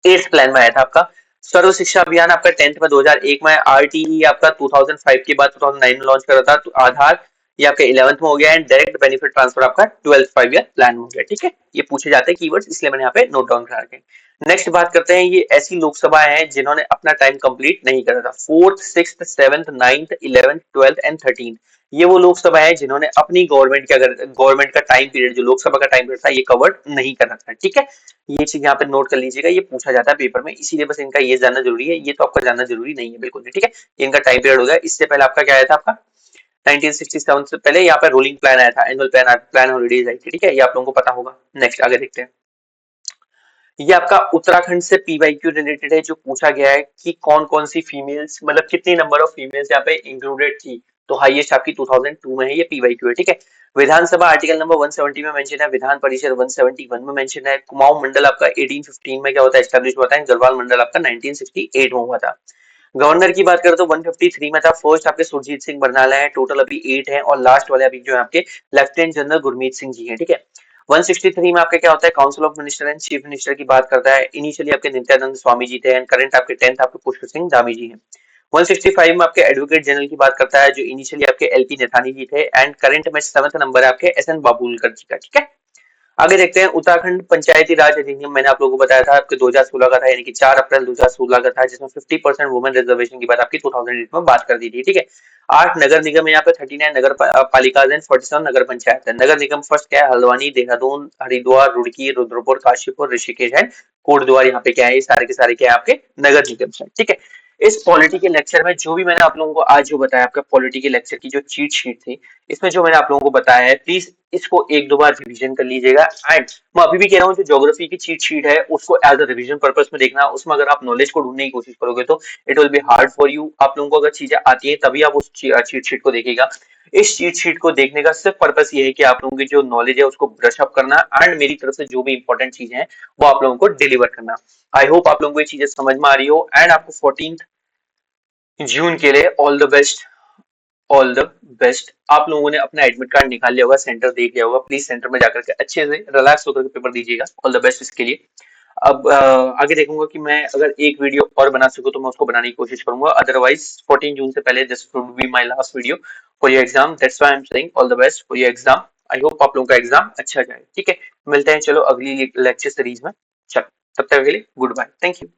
[SPEAKER 1] एट्थ प्लान में आया था आपका। सर्व शिक्षा अभियान आपका 10th में 2001 में। आरटीई आपका 2005 के बाद 2009 में लॉन्च करा था। तो आधार ये आपका 11th में हो गया एंड डायरेक्ट बेनिफिट ट्रांसफर आपका 12th 5 ईयर प्लान में हो गया। ठीक है, ये पूछे जाते हैं कीवर्ड्स, इसलिए मैंने यहाँ पे नोट डाउन करा रखे। नेक्स्ट बात करते हैं, ये ऐसी लोकसभा है जिन्होंने अपना टाइम कंप्लीट नहीं करा था। 4th 6th 7th 9th 11th 12th and 13th, ये वो लोकसभा है जिन्होंने अपनी गवर्नमेंट का टाइम पीरियड, जो लोकसभा का टाइम पीरियड था, ये कवर नहीं कर रखा है। ठीक है, ये चीज यहाँ पे नोट कर लीजिएगा, ये पूछा जाता है पेपर में, इसीलिए बस इनका ये जानना जरूरी है, ये तो आपका जानना जरूरी नहीं है बिल्कुल भी। ठीक है, इनका टाइम पीरियड हो गया। इससे पहले आपका क्या आया था, आपका 1967 से पहले यहाँ पे रोलिंग प्लान आया था, एनुअल प्लान हॉलीडेज आई थी। ठीक है, ये आप लोगों को पता होगा। नेक्स्ट आगे देखते हैं, ये आपका उत्तराखंड से पीवाईक्यू रिलेटेड है, जो पूछा गया है कि कौन कौन सी फीमेल्स, मतलब कितनी नंबर ऑफ फीमेल्स यहाँ पे इंक्लूडेड थी, तो हाईएस्ट आपकी 2002 में है, ये पीवाईक्यू है। ठीक है, विधानसभा आर्टिकल नंबर 170 में मेंशन है, विधान परिषद 171 में मेंशन है, कुमाऊं मंडल आपका 1815 में क्या होता है, एस्टेब्लिश हुआ था, गढ़वाल मंडल आपका 1968 में हुआ था। गवर्नर की बात करें तो 153 में था, फर्स्ट आपके सुरजीत सिंह बरनाला है, टोटल अभी 8 है, और लास्ट वाले अभी जो है आपके लेफ्टिनेंट जनरल गुरमीत सिंह जी हैं। ठीक है, 163 में आपका क्या होता है, council of minister and chief minister की बात करता है, इनिशियली आपके नित्यानंद स्वामी जी थे एंड करंट आपके 10th आपके पुष्प सिंह धामी जी हैं। 165 में आपके एडवोकेट जनरल की बात करता है, जो इनिशियली आपके एलपी नेथानी जी थे एंड करंट में 7th नंबर है आपके एस एन बाबुलकर जी का। ठीक है, आगे देखते हैं, उत्तराखंड पंचायती राज अधिनियम मैंने आप लोगों को बताया था आपके 2016 का था, यानी कि 4 अप्रैल 2016 का था, जिसमें 50% वुमेन रिजर्वेशन की बात आपकी 2008 में बात कर दी थी। ठीक है, 8 नगर निगम है यहाँ पे, 39 नगर पालिका एंड 47 नगर पंचायत है। नगर निगम फर्स्ट क्या है, हल्द्वानी, देहरादून, हरिद्वार, रुड़की, रुद्रपुर, काशीपुर, ऋषिकेश एंड कोटद्वार, यहाँ पे क्या है, ये सारे के सारे क्या है आपके नगर निगम है। ठीक है, इस पॉलिटी के लेक्चर में जो भी मैंने आप लोगों को आज जो बताया, आपका पॉलिटी के लेक्चर की जो चीट शीट थी, इसमें जो मैंने आप लोगों को बताया है, प्लीज इसको एक दो बार रिवीजन कर लीजिएगा। एंड मैं अभी भी कह रहा हूँ, जो ज्योग्राफी की चीट शीट है उसको एज अ रिवीजन पर्पस में देखना, उसमें अगर आप नॉलेज को ढूंढने की कोशिश करोगे तो it will be hard for you. आप लोगों को अगर चीजें आती है तभी आप उस चीट शीट को देखिएगा। इस चीट शीट को देखने का सिर्फ पर्पस ये है कि आप लोगों की जो नॉलेज है उसको ब्रश अप करना, एंड मेरी तरफ से जो भी इंपॉर्टेंट चीजें हैं वो आप लोगों को डिलीवर करना। आई होप आप लोगों को ये चीजें समझ में आ रही हो, एंड आपको 14 जून के लिए all the best, all the best. आप लोगों ने अपना एडमिट कार्ड निकाल लिया होगा, सेंटर देख लिया होगा, प्लीज सेंटर में जाकर के अच्छे से रिलैक्स होकर के पेपर दीजिएगा। ऑल द बेस्ट इसके लिए। अब आगे देखूंगा कि मैं अगर एक वीडियो और बना सकूं तो मैं उसको बनाने की कोशिश करूंगा, अदरवाइज 14 जून से पहले this would be my last video for your exam. That's why I am saying all the best for your exam. I hope आप लोगों का एग्जाम अच्छा जाए। ठीक है, मिलते हैं चलो अगली लेक्चर सीरीज में। चलो, तब तक के लिए गुड बाय, थैंक यू।